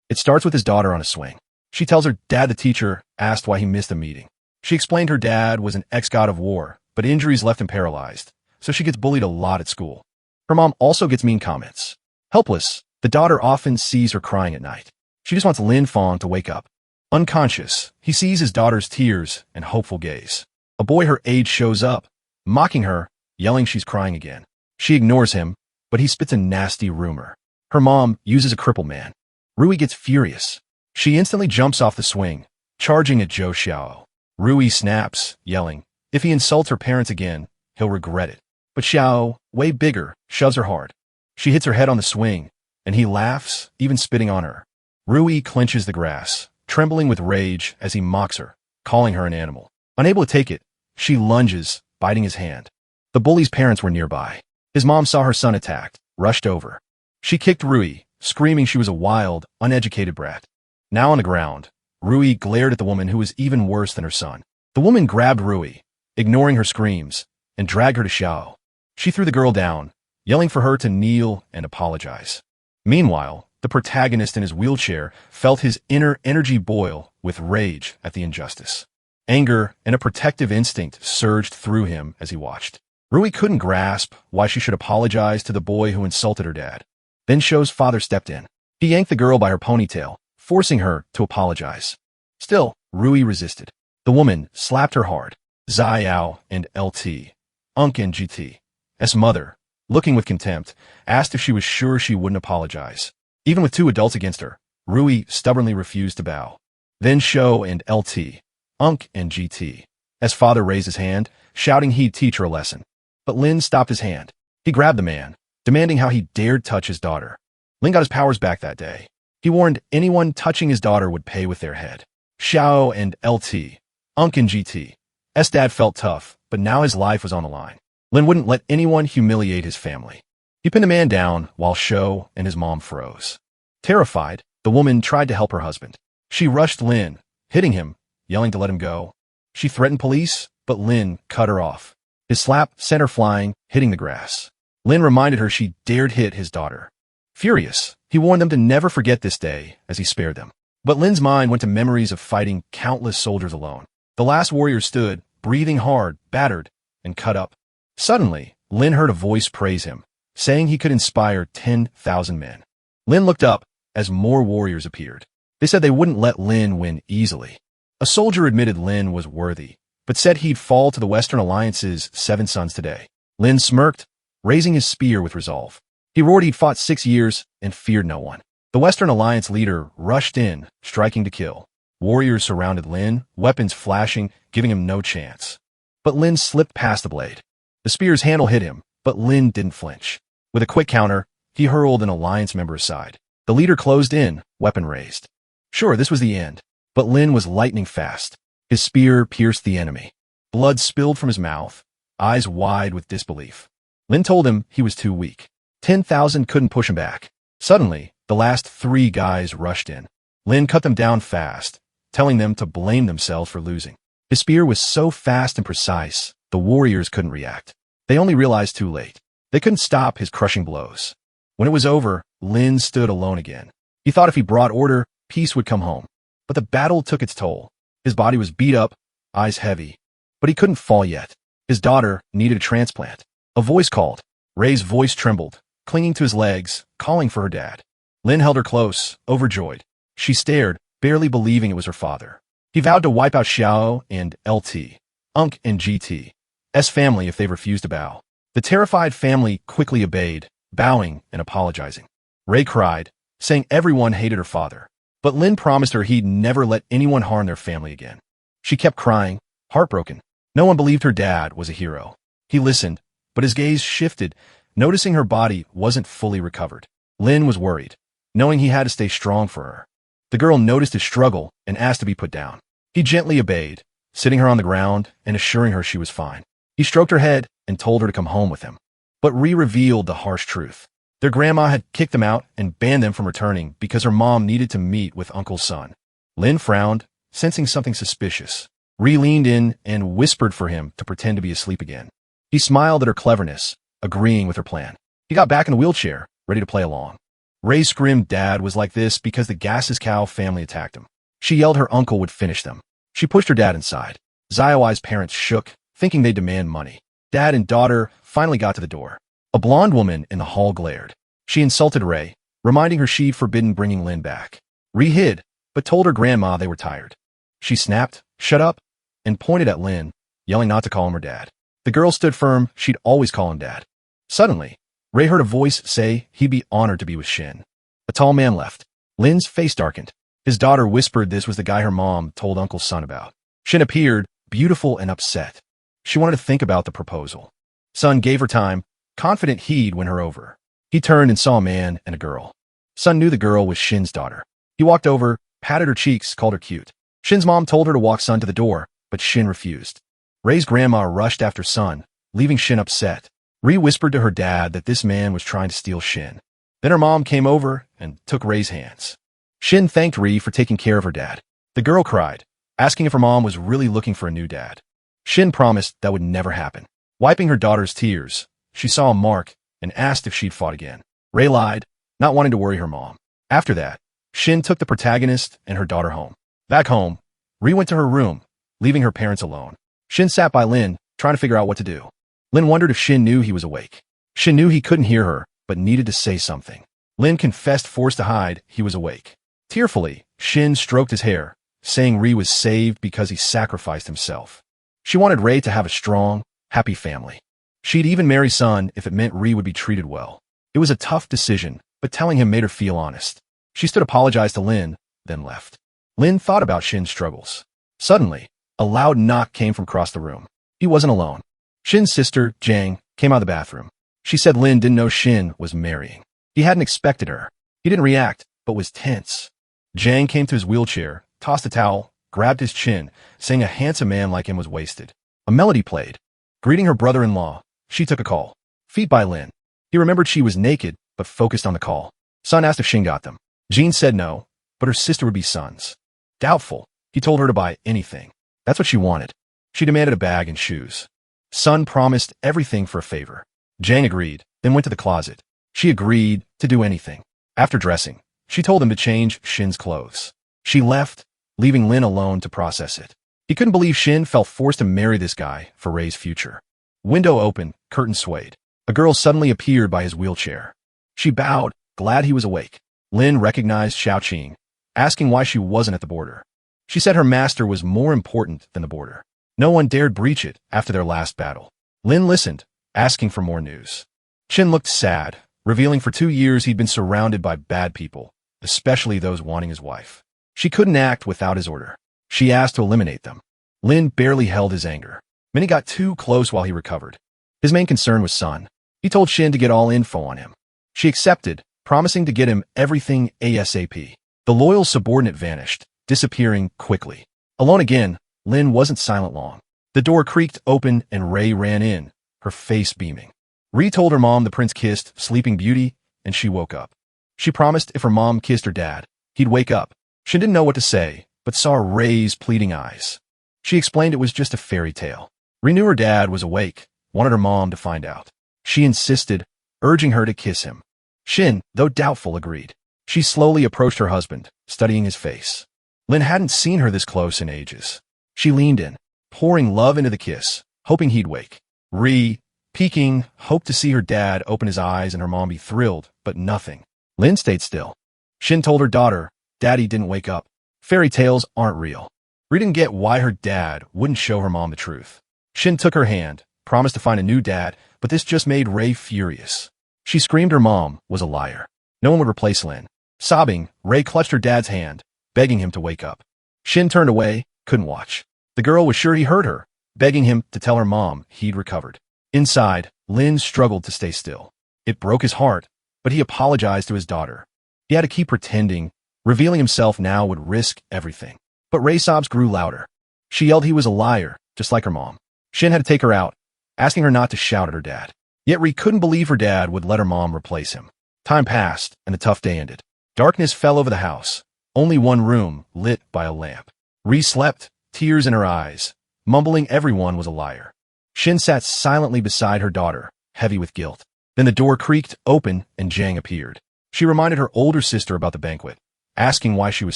It starts with his daughter on a swing. She tells her dad the teacher asked why he missed a meeting. She explained her dad was an ex-god of war, but injuries left him paralyzed, so she gets bullied a lot at school. Her mom also gets mean comments. Helpless, the daughter often sees her crying at night. She just wants Lin Fong to wake up. Unconscious, he sees his daughter's tears and hopeful gaze. A boy her age shows up, mocking her, yelling she's crying again. She ignores him, but he spits a nasty rumor. Her mom uses a crippled man. Rui gets furious. She instantly jumps off the swing, charging at Zhou Xiao. Rui snaps, yelling, if he insults her parents again, he'll regret it. But Xiao, way bigger, shoves her hard. She hits her head on the swing, and he laughs, even spitting on her. Rui clenches the grass, trembling with rage as he mocks her, calling her an animal. Unable to take it, she lunges, biting his hand. The bully's parents were nearby. His mom saw her son attacked, rushed over. She kicked Rui, screaming she was a wild, uneducated brat. Now on the ground, Rui glared at the woman who was even worse than her son. The woman grabbed Rui, ignoring her screams, and dragged her to Xiao. She threw the girl down, yelling for her to kneel and apologize. Meanwhile, the protagonist in his wheelchair felt his inner energy boil with rage at the injustice. Anger and a protective instinct surged through him as he watched. Rui couldn't grasp why she should apologize to the boy who insulted her dad. Then Shou's father stepped in. He yanked the girl by her ponytail, forcing her to apologize. Still, Rui resisted. The woman slapped her hard. Xiao and LT, Unk and GT's mother, looking with contempt, asked if she was sure she wouldn't apologize. Even with two adults against her, Rui stubbornly refused to bow. Then Shou and LT, Unk and GT's father raised his hand, shouting he'd teach her a lesson. But Lin stopped his hand. He grabbed the man, demanding how he dared touch his daughter. Lin got his powers back that day. He warned anyone touching his daughter would pay with their head. Xiao and LT, Unk and GT's dad felt tough, but now his life was on the line. Lin wouldn't let anyone humiliate his family. He pinned the man down while Shou and his mom froze. Terrified, the woman tried to help her husband. She rushed Lin, hitting him, yelling to let him go. She threatened police, but Lin cut her off. His slap sent her flying, hitting the grass. Lin reminded her she dared hit his daughter. Furious, he warned them to never forget this day as he spared them. But Lin's mind went to memories of fighting countless soldiers alone. The last warrior stood, breathing hard, battered, and cut up. Suddenly, Lin heard a voice praise him, saying he could inspire 10,000 men. Lin looked up as more warriors appeared. They said they wouldn't let Lin win easily. A soldier admitted Lin was worthy, but said he'd fall to the Western Alliance's 7 sons today. Lin smirked, raising his spear with resolve. He roared he'd fought 6 years and feared no one. The Western Alliance leader rushed in, striking to kill. Warriors surrounded Lin, weapons flashing, giving him no chance. But Lin slipped past the blade. The spear's handle hit him, but Lin didn't flinch. With a quick counter, he hurled an alliance member aside. The leader closed in, weapon raised. Sure, this was the end, but Lin was lightning fast. His spear pierced the enemy. Blood spilled from his mouth, eyes wide with disbelief. Lin told him he was too weak. 10,000 couldn't push him back. Suddenly, the last 3 guys rushed in. Lin cut them down fast, telling them to blame themselves for losing. His spear was so fast and precise, the warriors couldn't react. They only realized too late. They couldn't stop his crushing blows. When it was over, Lin stood alone again. He thought if he brought order, peace would come home. But the battle took its toll. His body was beat up, eyes heavy. But he couldn't fall yet. His daughter needed a transplant. A voice called. Ray's voice trembled, clinging to his legs, calling for her dad. Lin held her close, overjoyed. She stared, barely believing it was her father. He vowed to wipe out Xiao and LT, Unk and GT's family if they refused to bow. The terrified family quickly obeyed, bowing and apologizing. Ray cried, saying everyone hated her father. But Lin promised her he'd never let anyone harm their family again. She kept crying, heartbroken. No one believed her dad was a hero. He listened, but his gaze shifted, noticing her body wasn't fully recovered. Lin was worried, knowing he had to stay strong for her. The girl noticed his struggle and asked to be put down. He gently obeyed, sitting her on the ground and assuring her she was fine. He stroked her head and told her to come home with him. But Ree revealed the harsh truth. Their grandma had kicked them out and banned them from returning because her mom needed to meet with Uncle's son. Lin frowned, sensing something suspicious. Ree leaned in and whispered for him to pretend to be asleep again. He smiled at her cleverness, agreeing with her plan. He got back in the wheelchair, ready to play along. Ray's screamed dad was like this because the Gases cow family attacked him. She yelled her uncle would finish them. She pushed her dad inside. Xiaoai's parents shook, thinking they'd demand money. Dad and daughter finally got to the door. A blonde woman in the hall glared. She insulted Ray, reminding her she'd forbidden bringing Lin back. Ray hid, but told her grandma they were tired. She snapped, "Shut up," and pointed at Lin, yelling not to call him her dad. The girl stood firm, she'd always call him dad. Suddenly, Ray heard a voice say he'd be honored to be with Shin. A tall man left. Lin's face darkened. His daughter whispered this was the guy her mom told Uncle Sun about. Shin appeared, beautiful and upset. She wanted to think about the proposal. Sun gave her time, confident he'd win her over. He turned and saw a man and a girl. Sun knew the girl was Shin's daughter. He walked over, patted her cheeks, called her cute. Shin's mom told her to walk Sun to the door, but Shin refused. Ray's grandma rushed after Sun, leaving Shin upset. Ree whispered to her dad that this man was trying to steal Shin. Then her mom came over and took Ray's hands. Shin thanked Ree for taking care of her dad. The girl cried, asking if her mom was really looking for a new dad. Shin promised that would never happen. Wiping her daughter's tears, she saw a mark and asked if she'd fought again. Ray lied, not wanting to worry her mom. After that, Shin took the protagonist and her daughter home. Back home, Ree went to her room, leaving her parents alone. Shin sat by Lin, trying to figure out what to do. Lin wondered if Shin knew he was awake. Shin knew he couldn't hear her, but needed to say something. Lin confessed, forced to hide he was awake. Tearfully, Shin stroked his hair, saying Ree was saved because he sacrificed himself. She wanted Ray to have a strong, happy family. She'd even marry Sun if it meant Ree would be treated well. It was a tough decision, but telling him made her feel honest. She stood apologized to Lin, then left. Lin thought about Shin's struggles. Suddenly, a loud knock came from across the room. He wasn't alone. Shin's sister, Jang, came out of the bathroom. She said Lin didn't know Shin was marrying. He hadn't expected her. He didn't react, but was tense. Jang came to his wheelchair, tossed a towel, grabbed his chin, saying a handsome man like him was wasted. A melody played. Greeting her brother-in-law, she took a call. Feet by Lin. He remembered she was naked, but focused on the call. Sun asked if Shin got them. Jean said no, but her sister would be Sun's. Doubtful, he told her to buy anything. That's what she wanted. She demanded a bag and shoes. Sun promised everything for a favor. Jang agreed, then went to the closet. She agreed to do anything. After dressing, she told him to change Shin's clothes. She left, leaving Lin alone to process it. He couldn't believe Shin felt forced to marry this guy for Ray's future. Window opened, curtain swayed. A girl suddenly appeared by his wheelchair. She bowed, glad he was awake. Lin recognized Xiaoqing, asking why she wasn't at the border. She said her master was more important than the border. No one dared breach it after their last battle. Lin listened, asking for more news. Shin looked sad, revealing for 2 years he'd been surrounded by bad people, especially those wanting his wife. She couldn't act without his order. She asked to eliminate them. Lin barely held his anger. Many got too close while he recovered. His main concern was Sun. He told Shin to get all info on him. She accepted, promising to get him everything ASAP. The loyal subordinate vanished, disappearing quickly. Alone again, Lin wasn't silent long. The door creaked open and Ray ran in, her face beaming. Ree told her mom the prince kissed Sleeping Beauty, and she woke up. She promised if her mom kissed her dad, he'd wake up. She didn't know what to say, but saw Ray's pleading eyes. She explained it was just a fairy tale. Ree knew her dad was awake, wanted her mom to find out. She insisted, urging her to kiss him. Shin, though doubtful, agreed. She slowly approached her husband, studying his face. Lin hadn't seen her this close in ages. She leaned in, pouring love into the kiss, hoping he'd wake. Ree, peeking, hoped to see her dad open his eyes and her mom be thrilled, but nothing. Lin stayed still. Shin told her daughter, Daddy didn't wake up. Fairy tales aren't real. Ree didn't get why her dad wouldn't show her mom the truth. Shin took her hand, promised to find a new dad, but this just made Ray furious. She screamed her mom was a liar. No one would replace Lin. Sobbing, Ray clutched her dad's hand, begging him to wake up. Shin turned away, couldn't watch. The girl was sure he heard her, begging him to tell her mom he'd recovered. Inside, Lin struggled to stay still. It broke his heart, but he apologized to his daughter. He had to keep pretending, revealing himself now would risk everything. But Ray's sobs grew louder. She yelled he was a liar, just like her mom. Shin had to take her out, asking her not to shout at her dad. Yet Ree couldn't believe her dad would let her mom replace him. Time passed, and the tough day ended. Darkness fell over the house, only one room lit by a lamp. Ree slept, tears in her eyes, mumbling everyone was a liar. Shin sat silently beside her daughter, heavy with guilt. Then the door creaked open and Jang appeared. She reminded her older sister about the banquet, asking why she was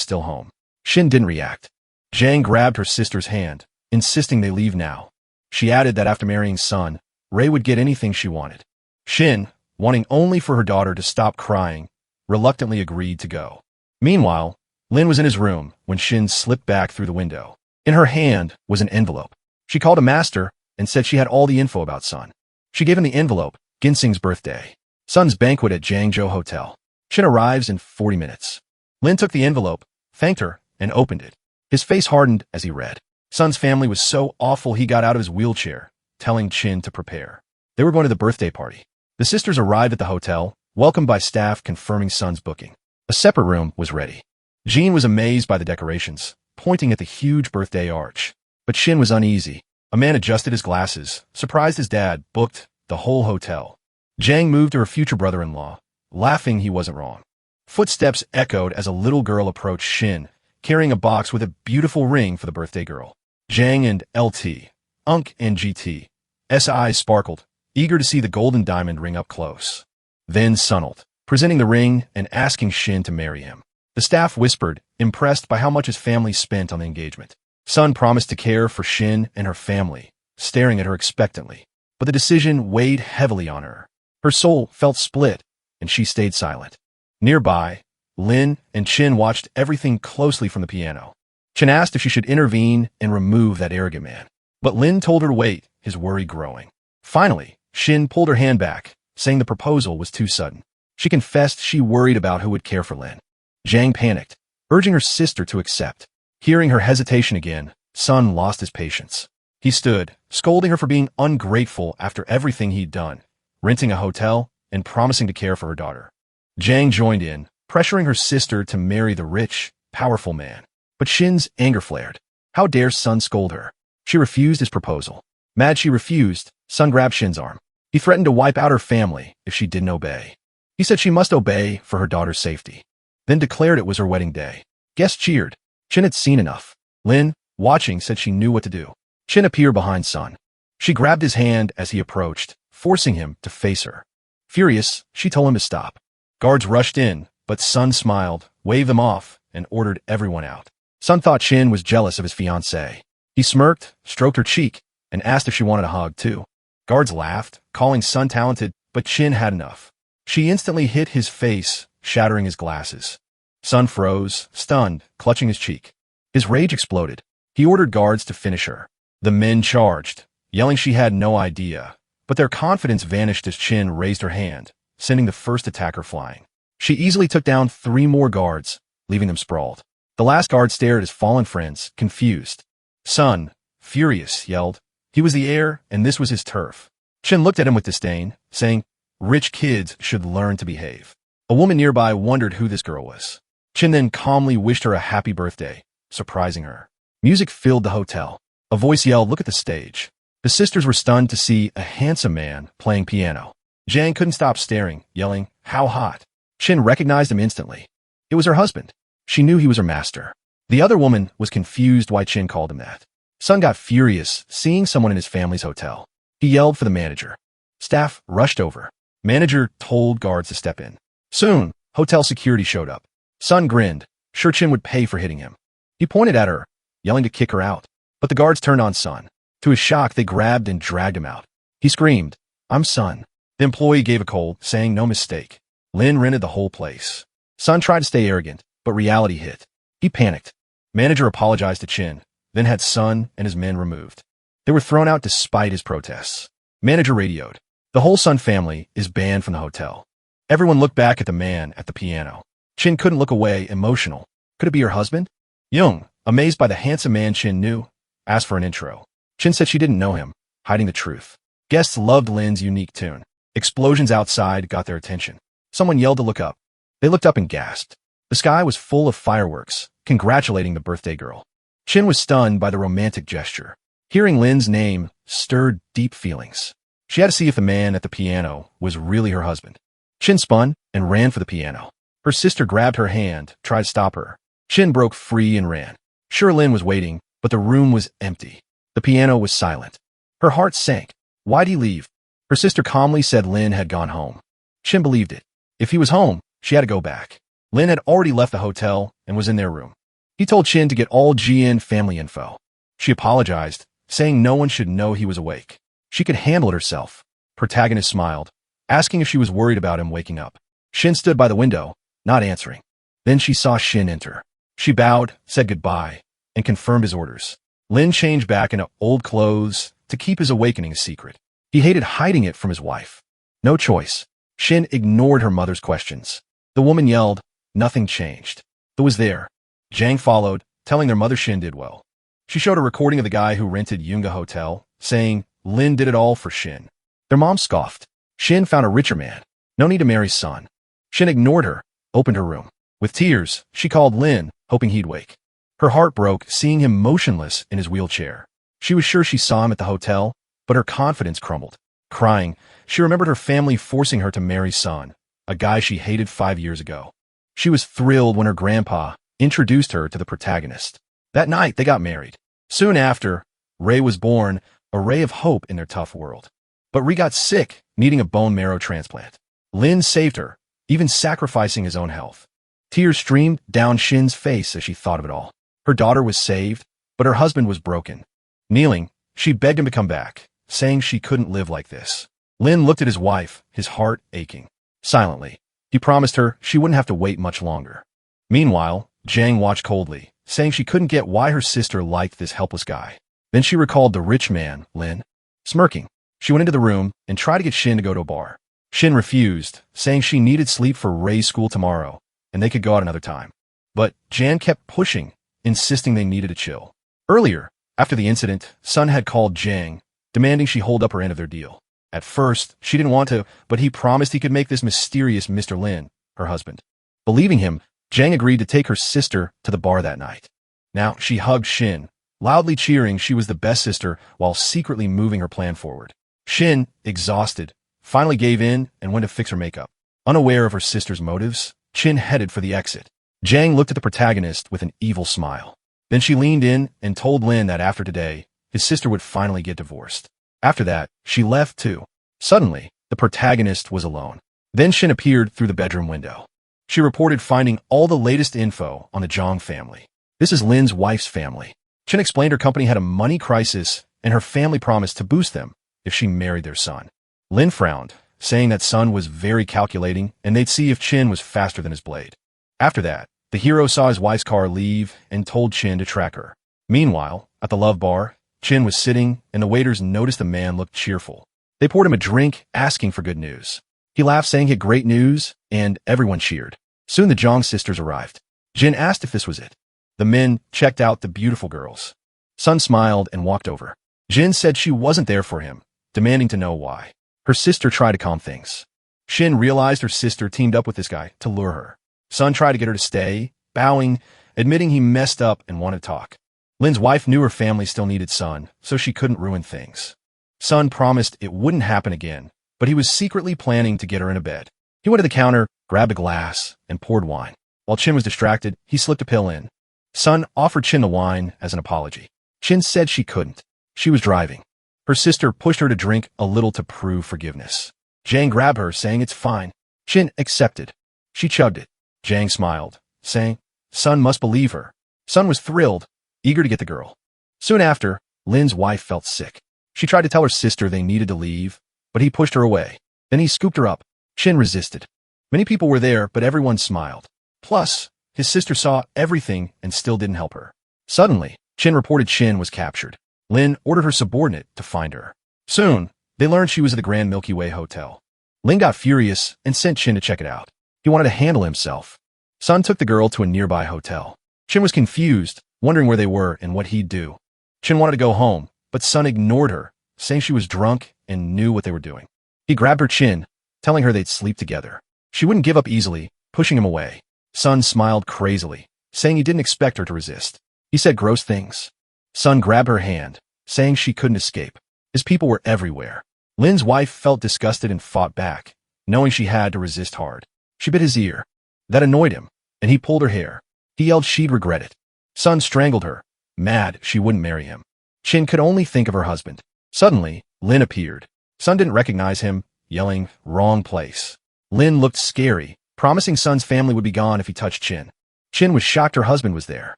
still home. Shin didn't react. Jang grabbed her sister's hand, insisting they leave now. She added that after marrying Sun, Ray would get anything she wanted. Shin, wanting only for her daughter to stop crying, reluctantly agreed to go. Meanwhile, Lin was in his room when Shin slipped back through the window. In her hand was an envelope. She called a master and said she had all the info about Sun. She gave him the envelope, Ginseng's birthday. Sun's banquet at Jiangzhou Hotel. Shin arrives in 40 minutes. Lin took the envelope, thanked her, and opened it. His face hardened as he read. Sun's family was so awful he got out of his wheelchair, telling Chin to prepare. They were going to the birthday party. The sisters arrived at the hotel, welcomed by staff confirming Sun's booking. A separate room was ready. Jean was amazed by the decorations, pointing at the huge birthday arch. But Shin was uneasy. A man adjusted his glasses, surprised his dad, booked the whole hotel. Jang moved to her future brother-in-law, laughing he wasn't wrong. Footsteps echoed as a little girl approached Shin, carrying a box with a beautiful ring for the birthday girl. Jang and LT, Unk and GT, eyes sparkled, eager to see the golden diamond ring up close. Then Sunult, presenting the ring and asking Shin to marry him. The staff whispered, impressed by how much his family spent on the engagement. Sun promised to care for Shin and her family, staring at her expectantly. But the decision weighed heavily on her. Her soul felt split, and she stayed silent. Nearby, Lin and Chin watched everything closely from the piano. Chin asked if she should intervene and remove that arrogant man. But Lin told her to wait, his worry growing. Finally, Shin pulled her hand back, saying the proposal was too sudden. She confessed she worried about who would care for Lin. Jang panicked, urging her sister to accept. Hearing her hesitation again, Sun lost his patience. He stood, scolding her for being ungrateful after everything he'd done, renting a hotel and promising to care for her daughter. Jang joined in, pressuring her sister to marry the rich, powerful man. But Shin's anger flared. How dare Sun scold her? She refused his proposal. Mad she refused, Sun grabbed Shin's arm. He threatened to wipe out her family if she didn't obey. He said she must obey for her daughter's safety. Then declared it was her wedding day. Guests cheered. Shin had seen enough. Lin, watching, said she knew what to do. Shin appeared behind Sun. She grabbed his hand as he approached, forcing him to face her. Furious, she told him to stop. Guards rushed in, but Sun smiled, waved them off, and ordered everyone out. Sun thought Shin was jealous of his fiancée. He smirked, stroked her cheek, and asked if she wanted a hug too. Guards laughed, calling Sun talented, but Shin had enough. She instantly hit his face, shattering his glasses. Sun froze, stunned, clutching his cheek. His rage exploded. He ordered guards to finish her. The men charged, yelling she had no idea, but their confidence vanished as Shin raised her hand, sending the first attacker flying. She easily took down 3 more guards, leaving them sprawled. The last guard stared at his fallen friends, confused. Sun, furious, yelled. He was the heir, and this was his turf. Shin looked at him with disdain, saying, "Rich kids should learn to behave." A woman nearby wondered who this girl was. Shin then calmly wished her a happy birthday, surprising her. Music filled the hotel. A voice yelled, "Look at the stage." The sisters were stunned to see a handsome man playing piano. Jang couldn't stop staring, yelling, "How hot!" Shin recognized him instantly. It was her husband. She knew he was her master. The other woman was confused why Chin called him that. Sun got furious, seeing someone in his family's hotel. He yelled for the manager. Staff rushed over. Manager told guards to step in. Soon, hotel security showed up. Sun grinned, sure Chin would pay for hitting him. He pointed at her, yelling to kick her out. But the guards turned on Sun. To his shock, they grabbed and dragged him out. He screamed, "I'm Sun." The employee gave a cold, saying no mistake. Lin rented the whole place. Sun tried to stay arrogant, but reality hit. He panicked. Manager apologized to Chin, then had Sun and his men removed. They were thrown out despite his protests. Manager radioed. The whole Sun family is banned from the hotel. Everyone looked back at the man at the piano. Chin couldn't look away, emotional. Could it be her husband? Young, amazed by the handsome man Chin knew, asked for an intro. Chin said she didn't know him, hiding the truth. Guests loved Lin's unique tune. Explosions outside got their attention. Someone yelled to look up. They looked up and gasped. The sky was full of fireworks, congratulating the birthday girl. Chin was stunned by the romantic gesture. Hearing Lin's name stirred deep feelings. She had to see if the man at the piano was really her husband. Chin spun and ran for the piano. Her sister grabbed her hand, tried to stop her. Chin broke free and ran. Sure, Lin was waiting, but the room was empty. The piano was silent. Her heart sank. Why'd he leave? Her sister calmly said Lin had gone home. Chin believed it. If he was home, She had to go back. Lin had already left the hotel and was in their room. He told Chin to get all GN family info. She apologized, saying no one should know he was awake. She could handle it herself. Protagonist smiled, asking if she was worried about him waking up. Shin stood by the window, not answering. Then she saw Shin enter. She bowed, said goodbye, and confirmed his orders. Lin changed back into old clothes to keep his awakening a secret. He hated hiding it from his wife. No choice. Shin ignored her mother's questions. The woman yelled. Nothing changed. Who was there? Jang followed, telling their mother Shin did well. She showed a recording of the guy who rented Yunga Hotel, saying Lin did it all for Shin. Their mom scoffed. Shin found a richer man. No need to marry son. Shin ignored her, opened her room. With tears, she called Lin, hoping he'd wake. Her heart broke seeing him motionless in his wheelchair. She was sure she saw him at the hotel, but her confidence crumbled. Crying, she remembered her family forcing her to marry Son, a guy she hated 5 years ago. She was thrilled when her grandpa introduced her to the protagonist. That night, they got married. Soon after, Ray was born, a ray of hope in their tough world. But Ray got sick, needing a bone marrow transplant. Lin saved her, even sacrificing his own health. Tears streamed down Shin's face as she thought of it all. Her daughter was saved, but her husband was broken. Kneeling, she begged him to come back, saying she couldn't live like this. Lin looked at his wife, his heart aching. Silently, he promised her she wouldn't have to wait much longer. Meanwhile, Jang watched coldly, saying she couldn't get why her sister liked this helpless guy. Then she recalled the rich man, Lin. Smirking, she went into the room and tried to get Shin to go to a bar. Shin refused, saying she needed sleep for Ray's school tomorrow, and they could go out another time. But Jan kept pushing, insisting they needed to chill. Earlier, after the incident, Sun had called Jang, demanding she hold up her end of their deal. At first, she didn't want to, but he promised he could make this mysterious Mr. Lin her husband. Believing him, Jang agreed to take her sister to the bar that night. Now, she hugged Shin, loudly cheering she was the best sister while secretly moving her plan forward. Shin, exhausted, finally gave in and went to fix her makeup. Unaware of her sister's motives, Chin headed for the exit. Jang looked at the protagonist with an evil smile. Then she leaned in and told Lin that after today, his sister would finally get divorced. After that, she left too. Suddenly, the protagonist was alone. Then Shin appeared through the bedroom window. She reported finding all the latest info on the Zhang family. This is Lin's wife's family. Chin explained her company had a money crisis and her family promised to boost them if she married their son. Lin frowned, saying that Sun was very calculating and they'd see if Chin was faster than his blade. After that, the hero saw his wife's car leave and told Chin to track her. Meanwhile, at the love bar, Chin was sitting and the waiters noticed the man looked cheerful. They poured him a drink, asking for good news. He laughed, saying he had great news, and everyone cheered. Soon the Zhang sisters arrived. Jin asked if this was it. The men checked out the beautiful girls. Sun smiled and walked over. Jin said she wasn't there for him, demanding to know why. Her sister tried to calm things. Shin realized her sister teamed up with this guy to lure her. Sun tried to get her to stay, bowing, admitting he messed up and wanted to talk. Lin's wife knew her family still needed Sun, so she couldn't ruin things. Sun promised it wouldn't happen again, but he was secretly planning to get her in a bed. He went to the counter, grabbed a glass, and poured wine. While Chin was distracted, he slipped a pill in. Sun offered Chin the wine as an apology. Chin said she couldn't. She was driving. Her sister pushed her to drink a little to prove forgiveness. Jang grabbed her, saying it's fine. Chin accepted. She chugged it. Jang smiled, saying, Sun must believe her. Sun was thrilled, eager to get the girl. Soon after, Lin's wife felt sick. She tried to tell her sister they needed to leave, but he pushed her away. Then he scooped her up. Chin resisted. Many people were there, but everyone smiled. Plus, his sister saw everything and still didn't help her. Suddenly, Chin reported Chin was captured. Lin ordered her subordinate to find her. Soon, they learned she was at the Grand Milky Way Hotel. Lin got furious and sent Chin to check it out. He wanted to handle himself. Sun took the girl to a nearby hotel. Chin was confused, wondering where they were and what he'd do. Chin wanted to go home, but Sun ignored her, saying she was drunk and knew what they were doing. He grabbed her chin, telling her they'd sleep together. She wouldn't give up easily, pushing him away. Sun smiled crazily, saying he didn't expect her to resist. He said gross things. Sun grabbed her hand, saying she couldn't escape. His people were everywhere. Lin's wife felt disgusted and fought back, knowing she had to resist hard. She bit his ear. That annoyed him, and he pulled her hair. He yelled she'd regret it. Sun strangled her, mad she wouldn't marry him. Chin could only think of her husband. Suddenly, Lin appeared. Sun didn't recognize him, yelling, wrong place. Lin looked scary, promising Sun's family would be gone if he touched Chin. Chin was shocked her husband was there.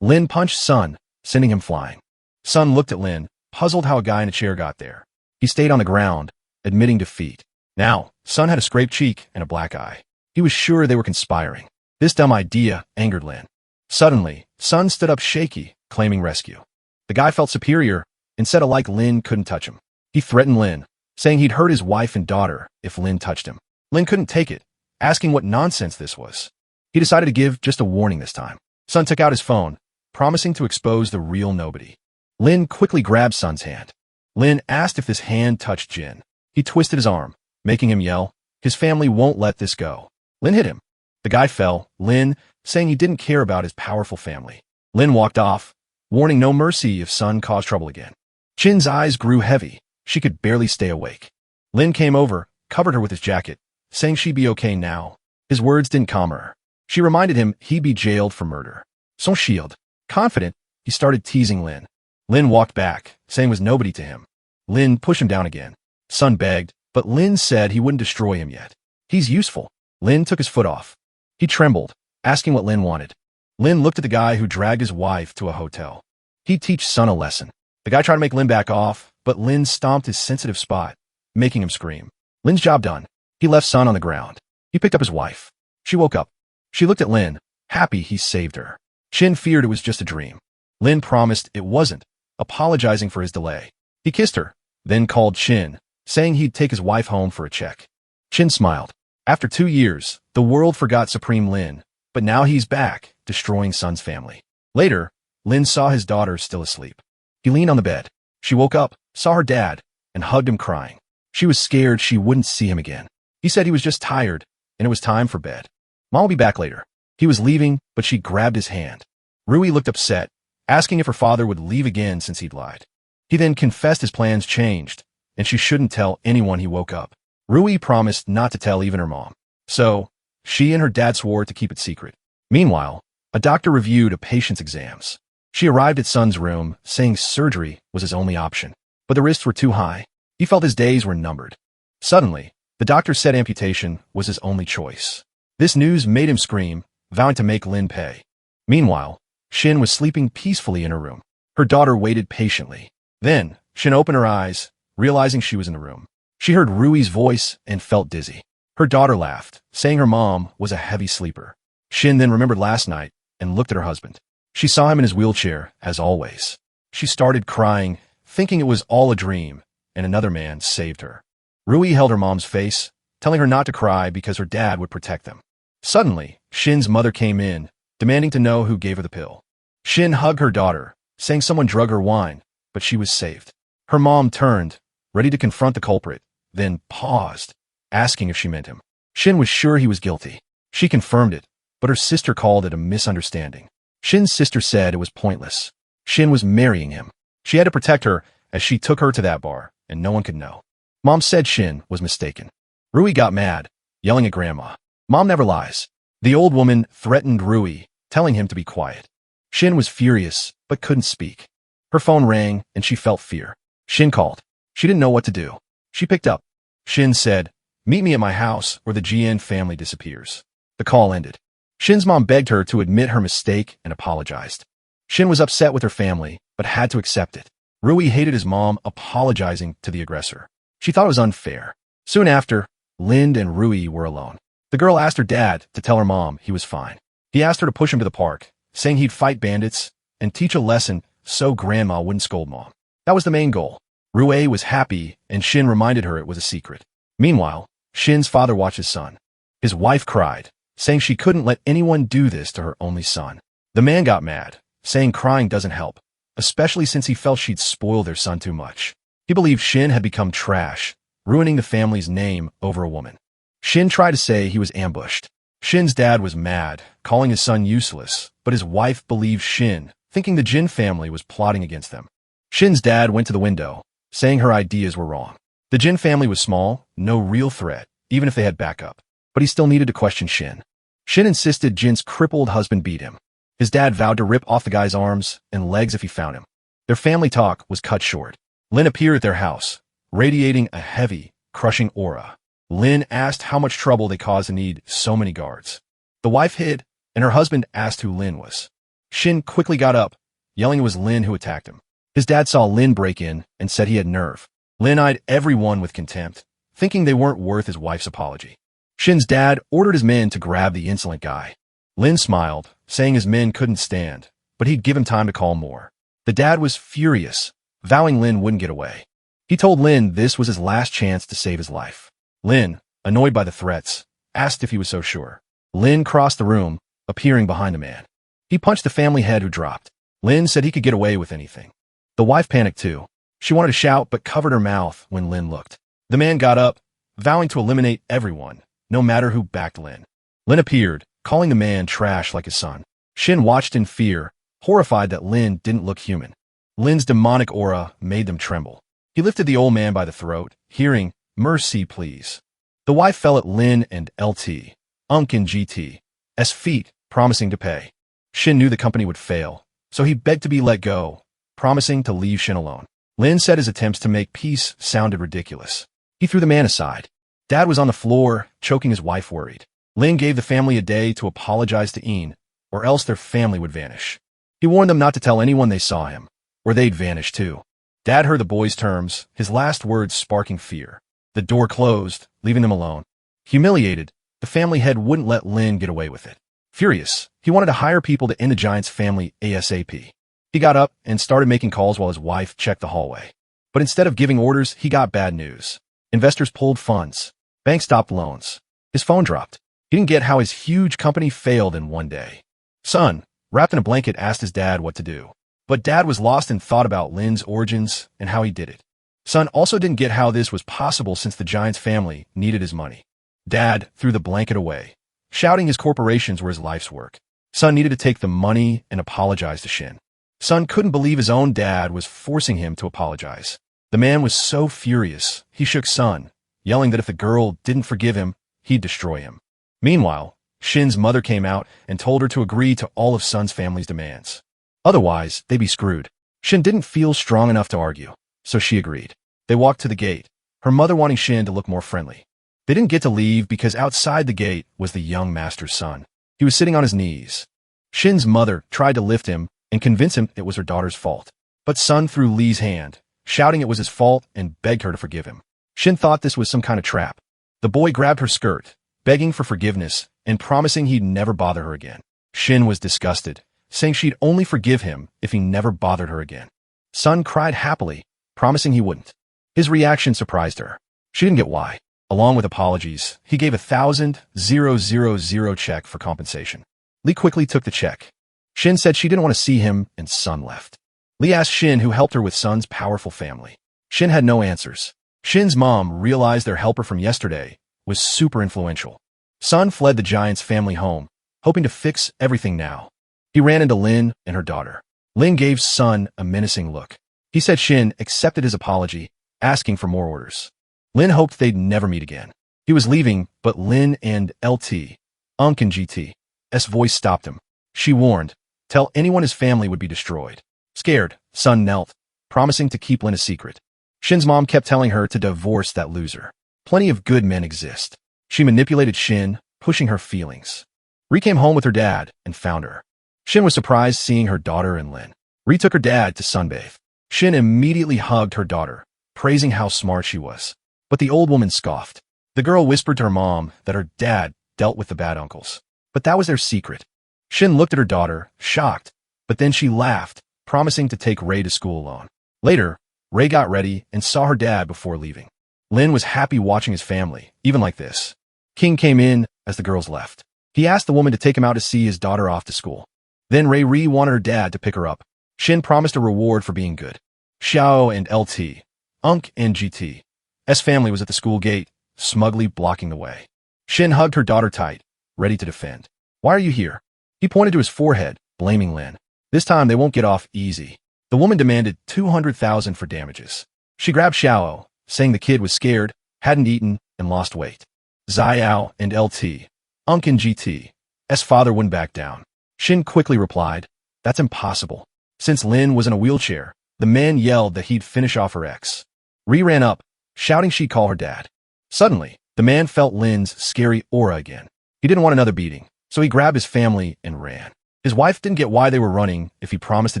Lin punched Sun, sending him flying. Sun looked at Lin, puzzled how a guy in a chair got there. He stayed on the ground, admitting defeat. Now, Sun had a scraped cheek and a black eye. He was sure they were conspiring. This dumb idea angered Lin. Suddenly, Sun stood up shaky, claiming rescue. The guy felt superior and said alike Lin couldn't touch him. He threatened Lin, saying he'd hurt his wife and daughter if Lin touched him. Lin couldn't take it, asking what nonsense this was. He decided to give just a warning this time. Sun took out his phone, promising to expose the real nobody. Lin quickly grabbed Sun's hand. Lin asked if this hand touched Jin. He twisted his arm, making him yell, "His family won't let this go." Lin hit him. The guy fell, Lin saying he didn't care about his powerful family. Lin walked off, warning no mercy if Sun caused trouble again. Jin's eyes grew heavy. She could barely stay awake. Lin came over, covered her with his jacket, saying she'd be okay now. His words didn't calm her. She reminded him he'd be jailed for murder. Son shield. Confident, he started teasing Lin. Lin walked back, saying was nobody to him. Lin pushed him down again. Sun begged, but Lin said he wouldn't destroy him yet. He's useful. Lin took his foot off. He trembled, asking what Lin wanted. Lin looked at the guy who dragged his wife to a hotel. He'd teach Sun a lesson. The guy tried to make Lin back off, but Lin stomped his sensitive spot, making him scream. Lin's job done. He left Sun on the ground. He picked up his wife. She woke up. She looked at Lin, happy he saved her. Chin feared it was just a dream. Lin promised it wasn't, apologizing for his delay. He kissed her, then called Chin, saying he'd take his wife home for a check. Chin smiled. After 2 years, the world forgot Supreme Lin, but now he's back, destroying Sun's family. Later, Lin saw his daughter still asleep. He leaned on the bed. She woke up, saw her dad, and hugged him crying. She was scared she wouldn't see him again. He said he was just tired, and it was time for bed. Mom will be back later. He was leaving, but she grabbed his hand. Rui looked upset, asking if her father would leave again since he'd lied. He then confessed his plans changed, and she shouldn't tell anyone he woke up. Rui promised not to tell even her mom. So, she and her dad swore to keep it secret. Meanwhile, a doctor reviewed a patient's exams. She arrived at Sun's room, saying surgery was his only option. But the risks were too high. He felt his days were numbered. Suddenly, the doctor said amputation was his only choice. This news made him scream, vowing to make Lin pay. Meanwhile, Shin was sleeping peacefully in her room. Her daughter waited patiently. Then, Shin opened her eyes, realizing she was in the room. She heard Rui's voice and felt dizzy. Her daughter laughed, saying her mom was a heavy sleeper. Shin then remembered last night and looked at her husband. She saw him in his wheelchair, as always. She started crying, thinking it was all a dream, and another man saved her. Rui held her mom's face, telling her not to cry because her dad would protect them. Suddenly, Shin's mother came in, demanding to know who gave her the pill. Shin hugged her daughter, saying someone drug her wine, but she was saved. Her mom turned, ready to confront the culprit, then paused, asking if she meant him. Shin was sure he was guilty. She confirmed it, but her sister called it a misunderstanding. Shin's sister said it was pointless. Shin was marrying him. She had to protect her as she took her to that bar, and no one could know. Mom said Shin was mistaken. Rui got mad, yelling at Grandma. Mom never lies. The old woman threatened Rui, telling him to be quiet. Shin was furious, but couldn't speak. Her phone rang, and she felt fear. Shin called. She didn't know what to do. She picked up. Shin said, "Meet me at my house, or the GN family disappears." The call ended. Shin's mom begged her to admit her mistake and apologized. Shin was upset with her family, but had to accept it. Rui hated his mom apologizing to the aggressor. She thought it was unfair. Soon after, Lind and Rui were alone. The girl asked her dad to tell her mom he was fine. He asked her to push him to the park, saying he'd fight bandits and teach a lesson so Grandma wouldn't scold Mom. That was the main goal. Rui was happy, and Shin reminded her it was a secret. Meanwhile, Shin's father watched his son. His wife cried, saying she couldn't let anyone do this to her only son. The man got mad, saying crying doesn't help, especially since he felt she'd spoil their son too much. He believed Shin had become trash, ruining the family's name over a woman. Shin tried to say he was ambushed. Shin's dad was mad, calling his son useless, but his wife believed Shin, thinking the Jin family was plotting against them. Shin's dad went to the window, saying her ideas were wrong. The Jin family was small, no real threat, even if they had backup. But he still needed to question Shin. Shin insisted Jin's crippled husband beat him. His dad vowed to rip off the guy's arms and legs if he found him. Their family talk was cut short. Lin appeared at their house, radiating a heavy, crushing aura. Lin asked how much trouble they caused to need so many guards. The wife hid, and her husband asked who Lin was. Shin quickly got up, yelling it was Lin who attacked him. His dad saw Lin break in and said he had nerve. Lin eyed everyone with contempt, thinking they weren't worth his wife's apology. Shin's dad ordered his men to grab the insolent guy. Lin smiled, saying his men couldn't stand, but he'd give him time to call more. The dad was furious, vowing Lin wouldn't get away. He told Lin this was his last chance to save his life. Lin, annoyed by the threats, asked if he was so sure. Lin crossed the room, appearing behind the man. He punched the family head who dropped. Lin said he could get away with anything. The wife panicked too. She wanted to shout but covered her mouth when Lin looked. The man got up, vowing to eliminate everyone, no matter who backed Lin. Lin appeared, calling the man trash like his son. Shin watched in fear, horrified that Lin didn't look human. Lin's demonic aura made them tremble. He lifted the old man by the throat, hearing, "Mercy, please." The wife fell at Lin and LT, Unk and GT's feet, promising to pay. Shin knew the company would fail, so he begged to be let go, promising to leave Shin alone. Lin said his attempts to make peace sounded ridiculous. He threw the man aside. Dad was on the floor, choking his wife worried. Lin gave the family a day to apologize to Ian, or else their family would vanish. He warned them not to tell anyone they saw him, or they'd vanish too. Dad heard the boys' terms, his last words sparking fear. The door closed, leaving them alone. Humiliated, the family head wouldn't let Lin get away with it. Furious, he wanted to hire people to end the giant's family ASAP. He got up and started making calls while his wife checked the hallway. But instead of giving orders, he got bad news. Investors pulled funds. Banks stopped loans. His phone dropped. He didn't get how his huge company failed in one day. Son, wrapped in a blanket, asked his dad what to do. But Dad was lost in thought about Lin's origins and how he did it. Son also didn't get how this was possible since the giant's family needed his money. Dad threw the blanket away, shouting his corporations were his life's work. Son needed to take the money and apologize to Shin. Son couldn't believe his own dad was forcing him to apologize. The man was so furious, he shook Son, yelling that if the girl didn't forgive him, he'd destroy him. Meanwhile, Shin's mother came out and told her to agree to all of Son's family's demands. Otherwise, they'd be screwed. Shin didn't feel strong enough to argue, so she agreed. They walked to the gate, her mother wanting Shin to look more friendly. They didn't get to leave because outside the gate was the young master's son. He was sitting on his knees. Shin's mother tried to lift him and convince him it was her daughter's fault. But Son threw Lee's hand, shouting it was his fault and begged her to forgive him. Shin thought this was some kind of trap. The boy grabbed her skirt, begging for forgiveness and promising he'd never bother her again. Shin was disgusted, saying she'd only forgive him if he never bothered her again. Son cried happily, promising he wouldn't. His reaction surprised her. She didn't get why. Along with apologies, he gave $1,000 check for compensation. Lee quickly took the check. Shin said she didn't want to see him, and Son left. Lee asked Shin who helped her with Son's powerful family. Shin had no answers. Shin's mom realized their helper from yesterday was super influential. Son fled the giant's family home, hoping to fix everything now. He ran into Lin and her daughter. Lin gave Son a menacing look. He said Shin accepted his apology, asking for more orders. Lin hoped they'd never meet again. He was leaving, but Lin and LT, Unk and GT's voice stopped him. She warned, tell anyone his family would be destroyed. Scared, Son knelt, promising to keep Lin a secret. Shin's mom kept telling her to divorce that loser. Plenty of good men exist. She manipulated Shin, pushing her feelings. Ri came home with her dad and found her. Shin was surprised seeing her daughter and Lin. Ri took her dad to sunbathe. Shin immediately hugged her daughter, praising how smart she was. But the old woman scoffed. The girl whispered to her mom that her dad dealt with the bad uncles. But that was their secret. Shin looked at her daughter, shocked, but then she laughed, promising to take Ray to school alone. Later, Ray got ready and saw her dad before leaving. Lin was happy watching his family, even like this. King came in as the girls left. He asked the woman to take him out to see his daughter off to school. Then Ray wanted her dad to pick her up. Shin promised a reward for being good. Xiao and LT, Unk and GT's family was at the school gate, smugly blocking the way. Shin hugged her daughter tight, ready to defend. Why are you here? He pointed to his forehead, blaming Lin. This time they won't get off easy. The woman demanded $200,000 for damages. She grabbed Xiao, saying the kid was scared, hadn't eaten, and lost weight. Xiao and LT, Unk and GT's father wouldn't back down. Shin quickly replied, that's impossible. Since Lin was in a wheelchair, the man yelled that he'd finish off her ex. Ri ran up, shouting she'd call her dad. Suddenly, The man felt Lin's scary aura again. He didn't want another beating, so he grabbed his family and ran. His wife didn't get why they were running if he promised to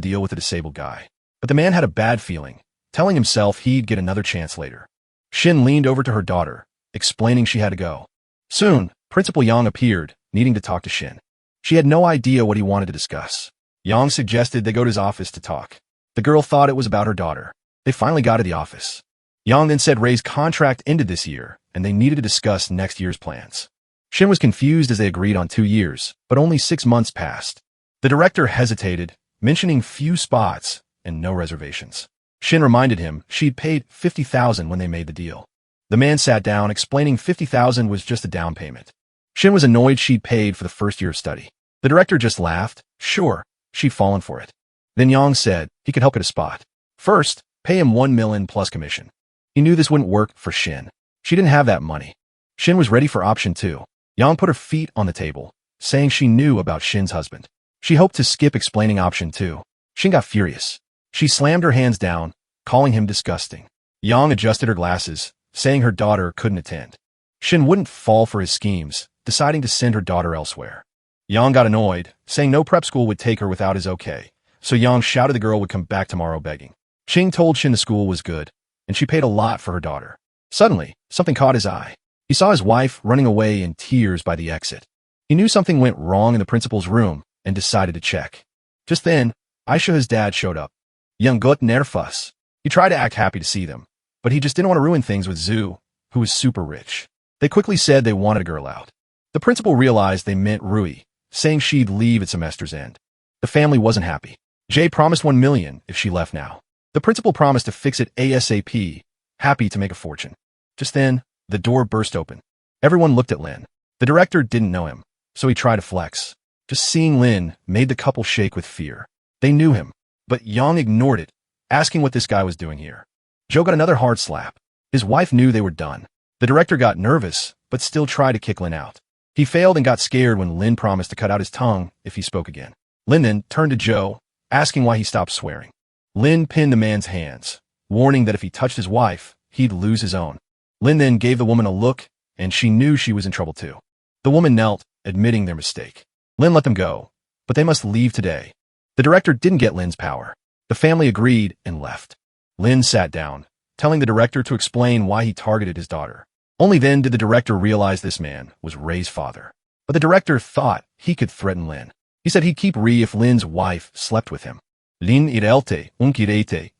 deal with the disabled guy. But the man had a bad feeling, telling himself he'd get another chance later. Shin leaned over to her daughter, explaining she had to go. Soon, Principal Yang appeared, needing to talk to Shin. She had no idea what he wanted to discuss. Yang suggested they go to his office to talk. The girl thought it was about her daughter. They finally got to the office. Yang then said Ray's contract ended this year, and they needed to discuss next year's plans. Shin was confused as they agreed on 2 years, but only 6 months passed. The director hesitated, mentioning few spots and no reservations. Shin reminded him she'd paid $50,000 when they made the deal. The man sat down, explaining $50,000 was just a down payment. Shin was annoyed she'd paid for the first year of study. The director just laughed. Sure, she'd fallen for it. Then Yang said he could help get a spot. First, pay him $1 million plus commission. He knew this wouldn't work for Shin. She didn't have that money. Shin was ready for option 2. Yang put her feet on the table, saying she knew about Shin's husband. She hoped to skip explaining option 2. Shin got furious. She slammed her hands down, calling him disgusting. Yang adjusted her glasses, saying her daughter couldn't attend. Shin wouldn't fall for his schemes, deciding to send her daughter elsewhere. Yang got annoyed, saying no prep school would take her without his okay, so Yang shouted the girl would come back tomorrow begging. Ching told Shin the school was good, and she paid a lot for her daughter. Suddenly, something caught his eye. He saw his wife running away in tears by the exit. He knew something went wrong in the principal's room and decided to check. Just then, Aisha's dad showed up. Young got nervous. He tried to act happy to see them, but he just didn't want to ruin things with Zhu, who was super rich. They quickly said they wanted a girl out. The principal realized they meant Rui, saying she'd leave at semester's end. The family wasn't happy. Jay promised $1 million if she left now. The principal promised to fix it ASAP, happy to make a fortune. Just then, the door burst open. Everyone looked at Lin. The director didn't know him, so he tried to flex. Just seeing Lin made the couple shake with fear. They knew him, but Yang ignored it, asking what this guy was doing here. Joe got another hard slap. His wife knew they were done. The director got nervous, but still tried to kick Lin out. He failed and got scared when Lin promised to cut out his tongue if he spoke again. Lin then turned to Joe, asking why he stopped swearing. Lin pinned the man's hands, warning that if he touched his wife, he'd lose his own. Lin then gave the woman a look, and she knew she was in trouble too. The woman knelt, admitting their mistake. Lin let them go, but they must leave today. The director didn't get Lin's power. The family agreed and left. Lin sat down, telling the director to explain why he targeted his daughter. Only then did the director realize this man was Ray's father. But the director thought he could threaten Lin. He said he'd keep Ri if Lin's wife slept with him. Lin irelte unkirete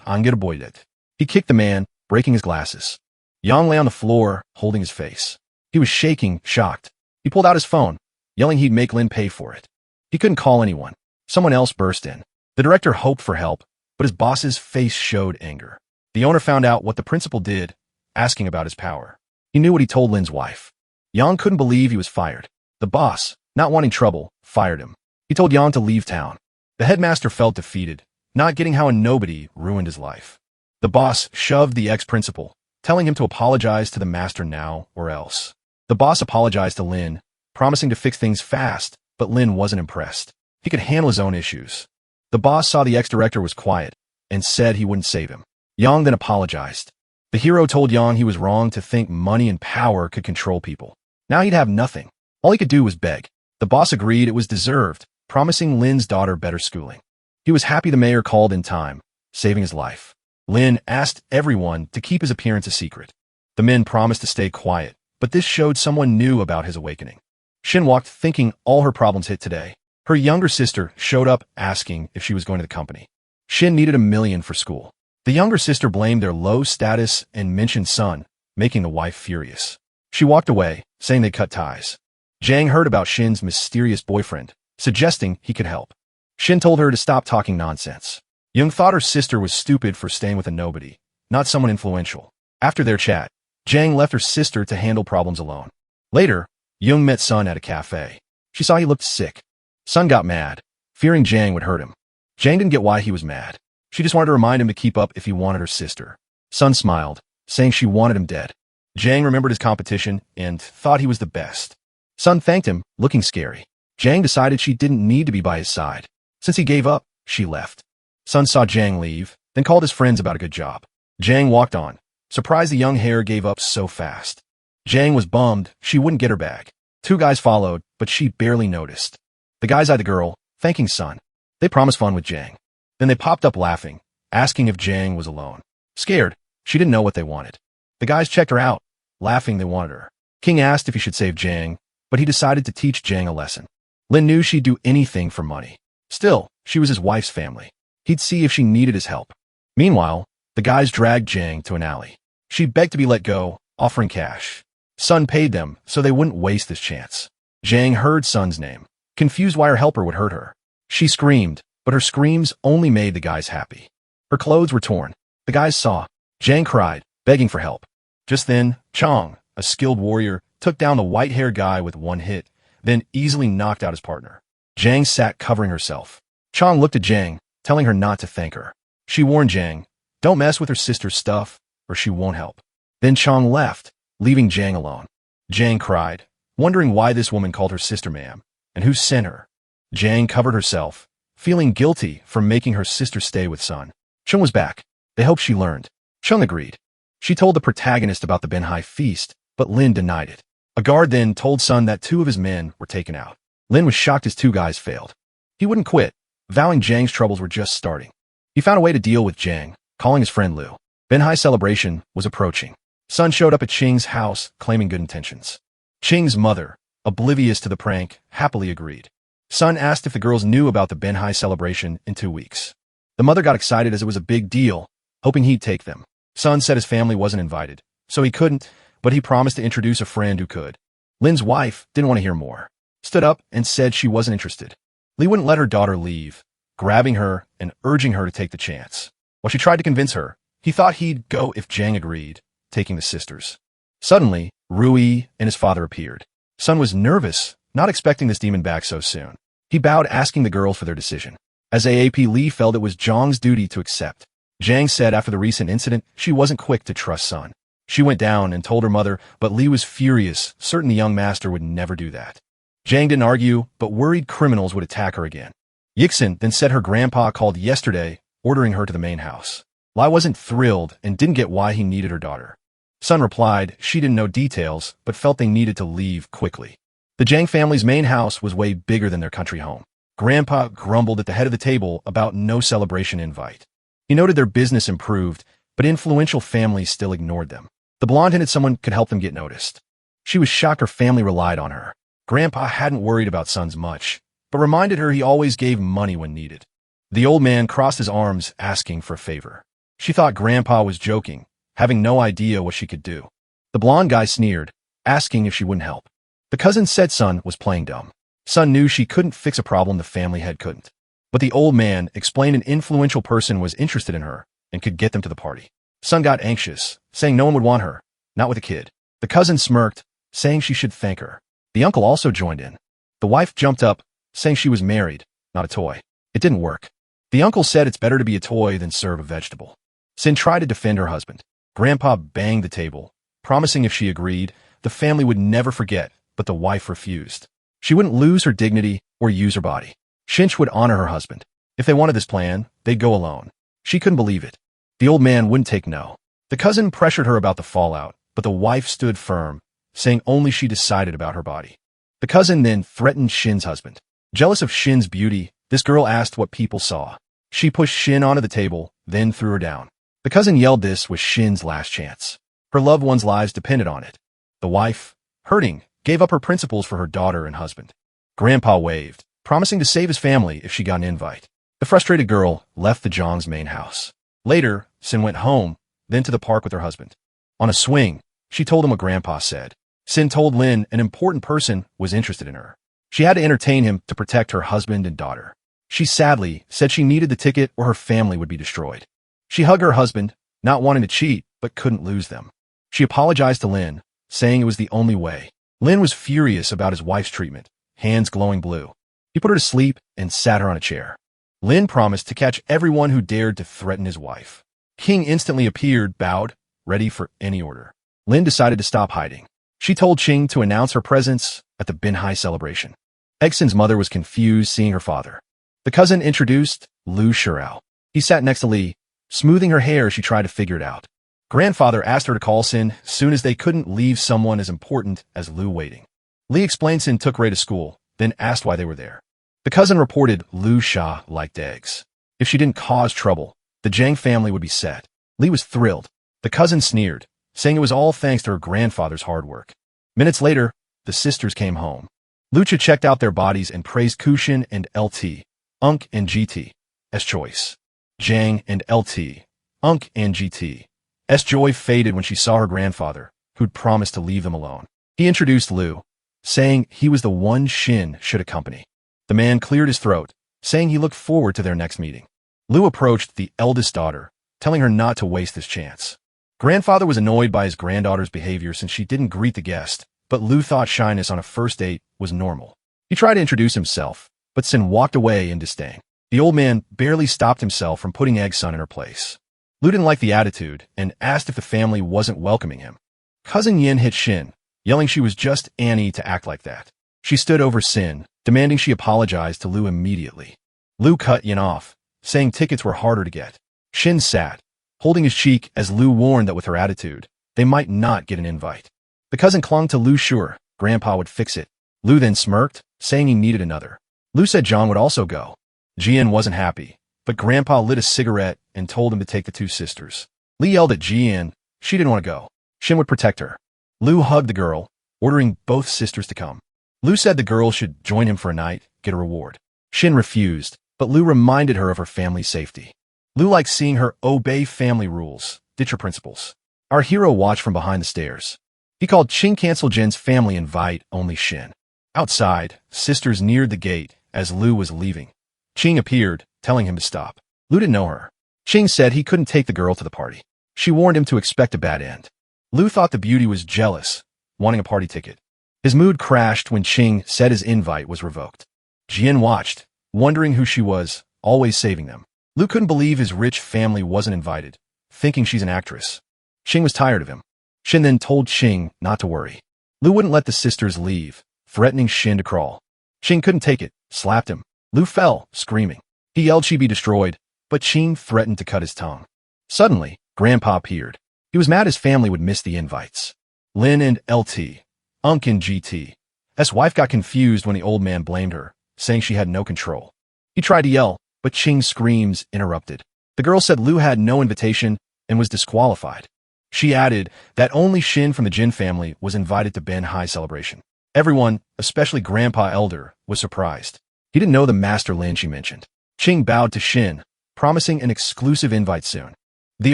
angerboidet. He kicked the man, breaking his glasses. Yang lay on the floor, holding his face. He was shaking, shocked. He pulled out his phone, yelling he'd make Lin pay for it. He couldn't call anyone. Someone else burst in. The director hoped for help, but his boss's face showed anger. The owner found out what the principal did, asking about his power. He knew what he told Lin's wife. Yang couldn't believe he was fired. The boss, not wanting trouble, fired him. He told Yang to leave town. The headmaster felt defeated, not getting how a nobody ruined his life. The boss shoved the ex-principal, telling him to apologize to the master now or else. The boss apologized to Lin, promising to fix things fast, but Lin wasn't impressed. He could handle his own issues. The boss saw the ex-director was quiet and said he wouldn't save him. Yang then apologized. The hero told Yang he was wrong to think money and power could control people. Now he'd have nothing. All he could do was beg. The boss agreed it was deserved, promising Lin's daughter better schooling. He was happy the mayor called in time, saving his life. Lin asked everyone to keep his appearance a secret. The men promised to stay quiet, but this showed someone knew about his awakening. Shin walked thinking all her problems hit today. Her younger sister showed up asking if she was going to the company. Shin needed $1 million for school. The younger sister blamed their low status and mentioned son, making the wife furious. She walked away, saying they cut ties. Jang heard about Shin's mysterious boyfriend, suggesting he could help. Shin told her to stop talking nonsense. Young thought her sister was stupid for staying with a nobody, not someone influential. After their chat, Jang left her sister to handle problems alone. Later, Young met Sun at a cafe. She saw he looked sick. Sun got mad, fearing Jang would hurt him. Jang didn't get why he was mad. She just wanted to remind him to keep up if he wanted her sister. Sun smiled, saying she wanted him dead. Jang remembered his competition and thought he was the best. Sun thanked him, looking scary. Jang decided she didn't need to be by his side. Since he gave up, she left. Sun saw Jang leave, then called his friends about a good job. Jang walked on, surprised the young hare gave up so fast. Jang was bummed she wouldn't get her bag. Two guys followed, but she barely noticed. The guys eyed the girl, thanking Sun. They promised fun with Jang. Then they popped up laughing, asking if Jang was alone. Scared, she didn't know what they wanted. The guys checked her out, laughing they wanted her. King asked if he should save Jang, but he decided to teach Jang a lesson. Lin knew she'd do anything for money. Still, she was his wife's family. He'd see if she needed his help. Meanwhile, the guys dragged Jang to an alley. She begged to be let go, offering cash. Sun paid them so they wouldn't waste this chance. Jang heard Sun's name, confused why her helper would hurt her. She screamed, but her screams only made the guys happy. Her clothes were torn. The guys saw. Jang cried, begging for help. Just then, Chong, a skilled warrior, took down the white-haired guy with one hit, then easily knocked out his partner. Jang sat covering herself. Chong looked at Jang, telling her not to thank her. She warned Jang, don't mess with her sister's stuff, or she won't help. Then Chong left, leaving Jang alone. Jang cried, wondering why this woman called her sister ma'am, and who sent her. Jang covered herself, feeling guilty for making her sister stay with Sun. Chung was back. They hoped she learned. Chung agreed. She told the protagonist about the Benhai feast, but Lin denied it. A guard then told Sun that 2 of his men were taken out. Lin was shocked his 2 guys failed. He wouldn't quit, vowing Jang's troubles were just starting. He found a way to deal with Jang, calling his friend Liu. Benhai celebration was approaching. Sun showed up at Qing's house, claiming good intentions. Qing's mother, oblivious to the prank, happily agreed. Sun asked if the girls knew about the Benhai celebration in 2 weeks. The mother got excited as it was a big deal, hoping he'd take them. Sun said his family wasn't invited, so he couldn't, but he promised to introduce a friend who could. Lin's wife didn't want to hear more, stood up and said she wasn't interested. Li wouldn't let her daughter leave, grabbing her and urging her to take the chance. While she tried to convince her, he thought he'd go if Jang agreed, taking the sisters. Suddenly, Rui and his father appeared. Sun was nervous, not expecting this demon back so soon. He bowed, asking the girls for their decision. As AAP Li felt it was Zhang's duty to accept. Jang said after the recent incident, she wasn't quick to trust Sun. She went down and told her mother, but Li was furious, certain the young master would never do that. Jang didn't argue, but worried criminals would attack her again. Yixin then said her grandpa called yesterday, ordering her to the main house. Lai wasn't thrilled and didn't get why he needed her daughter. Sun replied she didn't know details, but felt they needed to leave quickly. The Jang family's main house was way bigger than their country home. Grandpa grumbled at the head of the table about no celebration invite. He noted their business improved, but influential families still ignored them. The blonde hinted someone could help them get noticed. She was shocked her family relied on her. Grandpa hadn't worried about Sun's much, but reminded her he always gave money when needed. The old man crossed his arms, asking for a favor. She thought Grandpa was joking, having no idea what she could do. The blonde guy sneered, asking if she wouldn't help. The cousin said Sun was playing dumb. Sun knew she couldn't fix a problem the family head couldn't. But the old man explained an influential person was interested in her and could get them to the party. Sun got anxious, saying no one would want her, not with a kid. The cousin smirked, saying she should thank her. The uncle also joined in. The wife jumped up, saying she was married, not a toy. It didn't work. The uncle said it's better to be a toy than serve a vegetable. Sin tried to defend her husband. Grandpa banged the table, promising if she agreed, the family would never forget, but the wife refused. She wouldn't lose her dignity or use her body. Shinch would honor her husband. If they wanted this plan, they'd go alone. She couldn't believe it. The old man wouldn't take no. The cousin pressured her about the fallout, but the wife stood firm, saying only she decided about her body. The cousin then threatened Shin's husband. Jealous of Shin's beauty, this girl asked what people saw. She pushed Shin onto the table, then threw her down. The cousin yelled this was Shin's last chance. Her loved ones' lives depended on it. The wife, hurting, gave up her principles for her daughter and husband. Grandpa waved, promising to save his family if she got an invite. The frustrated girl left the Zhang's main house. Later, Sin went home, then to the park with her husband. On a swing, she told him what Grandpa said. Sin told Lin an important person was interested in her. She had to entertain him to protect her husband and daughter. She sadly said she needed the ticket or her family would be destroyed. She hugged her husband, not wanting to cheat, but couldn't lose them. She apologized to Lin, saying it was the only way. Lin was furious about his wife's treatment, hands glowing blue. He put her to sleep and sat her on a chair. Lin promised to catch everyone who dared to threaten his wife. King instantly appeared, bowed, ready for any order. Lin decided to stop hiding. She told Qing to announce her presence at the Binhai celebration. Exin's mother was confused seeing her father. The cousin introduced Lu Shirao. He sat next to Li, smoothing her hair as she tried to figure it out. Grandfather asked her to call Sin soon as they couldn't leave someone as important as Lu waiting. Lee explained Sin took Ray to school, then asked why they were there. The cousin reported Lu Sha liked eggs. If she didn't cause trouble, the Zhang family would be set. Lee was thrilled. The cousin sneered, saying it was all thanks to her grandfather's hard work. Minutes later, the sisters came home. Lucha checked out their bodies and praised Kushin and LT, Unk and GT, S choice. Zhang and LT, Unk and GT. S joy faded when she saw her grandfather, who'd promised to leave them alone. He introduced Lu, saying he was the one Shin should accompany. The man cleared his throat, saying he looked forward to their next meeting. Lu approached the eldest daughter, telling her not to waste this chance. Grandfather was annoyed by his granddaughter's behavior since she didn't greet the guest, but Lu thought shyness on a first date was normal. He tried to introduce himself, but Sin walked away in disdain. The old man barely stopped himself from putting Egg Sun in her place. Lu didn't like the attitude and asked if the family wasn't welcoming him. Cousin Yin hit Shin, yelling she was just Annie to act like that. She stood over Sin, demanding she apologize to Lu immediately. Lu cut Yin off, saying tickets were harder to get. Shin sat, holding his cheek as Lu warned that with her attitude, they might not get an invite. The cousin clung to Lu sure Grandpa would fix it. Lu then smirked, saying he needed another. Lu said John would also go. Jian wasn't happy, but Grandpa lit a cigarette and told him to take the two sisters. Li yelled at Jian. She didn't want to go. Shin would protect her. Lu hugged the girl, ordering both sisters to come. Lu said the girl should join him for a night, get a reward. Shin refused, but Lu reminded her of her family's safety. Lu liked seeing her obey family rules, ditch her principles. Our hero watched from behind the stairs. He called Qing cancel Jin's family invite only Shin. Outside, sisters neared the gate as Lu was leaving. Qing appeared, telling him to stop. Lu didn't know her. Qing said he couldn't take the girl to the party. She warned him to expect a bad end. Lu thought the beauty was jealous, wanting a party ticket. His mood crashed when Qing said his invite was revoked. Jian watched, wondering who she was, always saving them. Lu couldn't believe his rich family wasn't invited, thinking she's an actress. Qing was tired of him. Shin then told Qing not to worry. Lu wouldn't let the sisters leave, threatening Shin to crawl. Qing couldn't take it, slapped him. Lu fell, screaming. He yelled she'd be destroyed, but Qing threatened to cut his tongue. Suddenly, Grandpa appeared. He was mad his family would miss the invites. Lin and LT, Unk and GT. S wife got confused when the old man blamed her, saying she had no control. He tried to yell, but Qing's screams interrupted. The girl said Lu had no invitation and was disqualified. She added that only Shin from the Jin family was invited to Ben Hai celebration. Everyone, especially Grandpa Elder, was surprised. He didn't know the Master Lin she mentioned. Qing bowed to Shin, promising an exclusive invite soon. The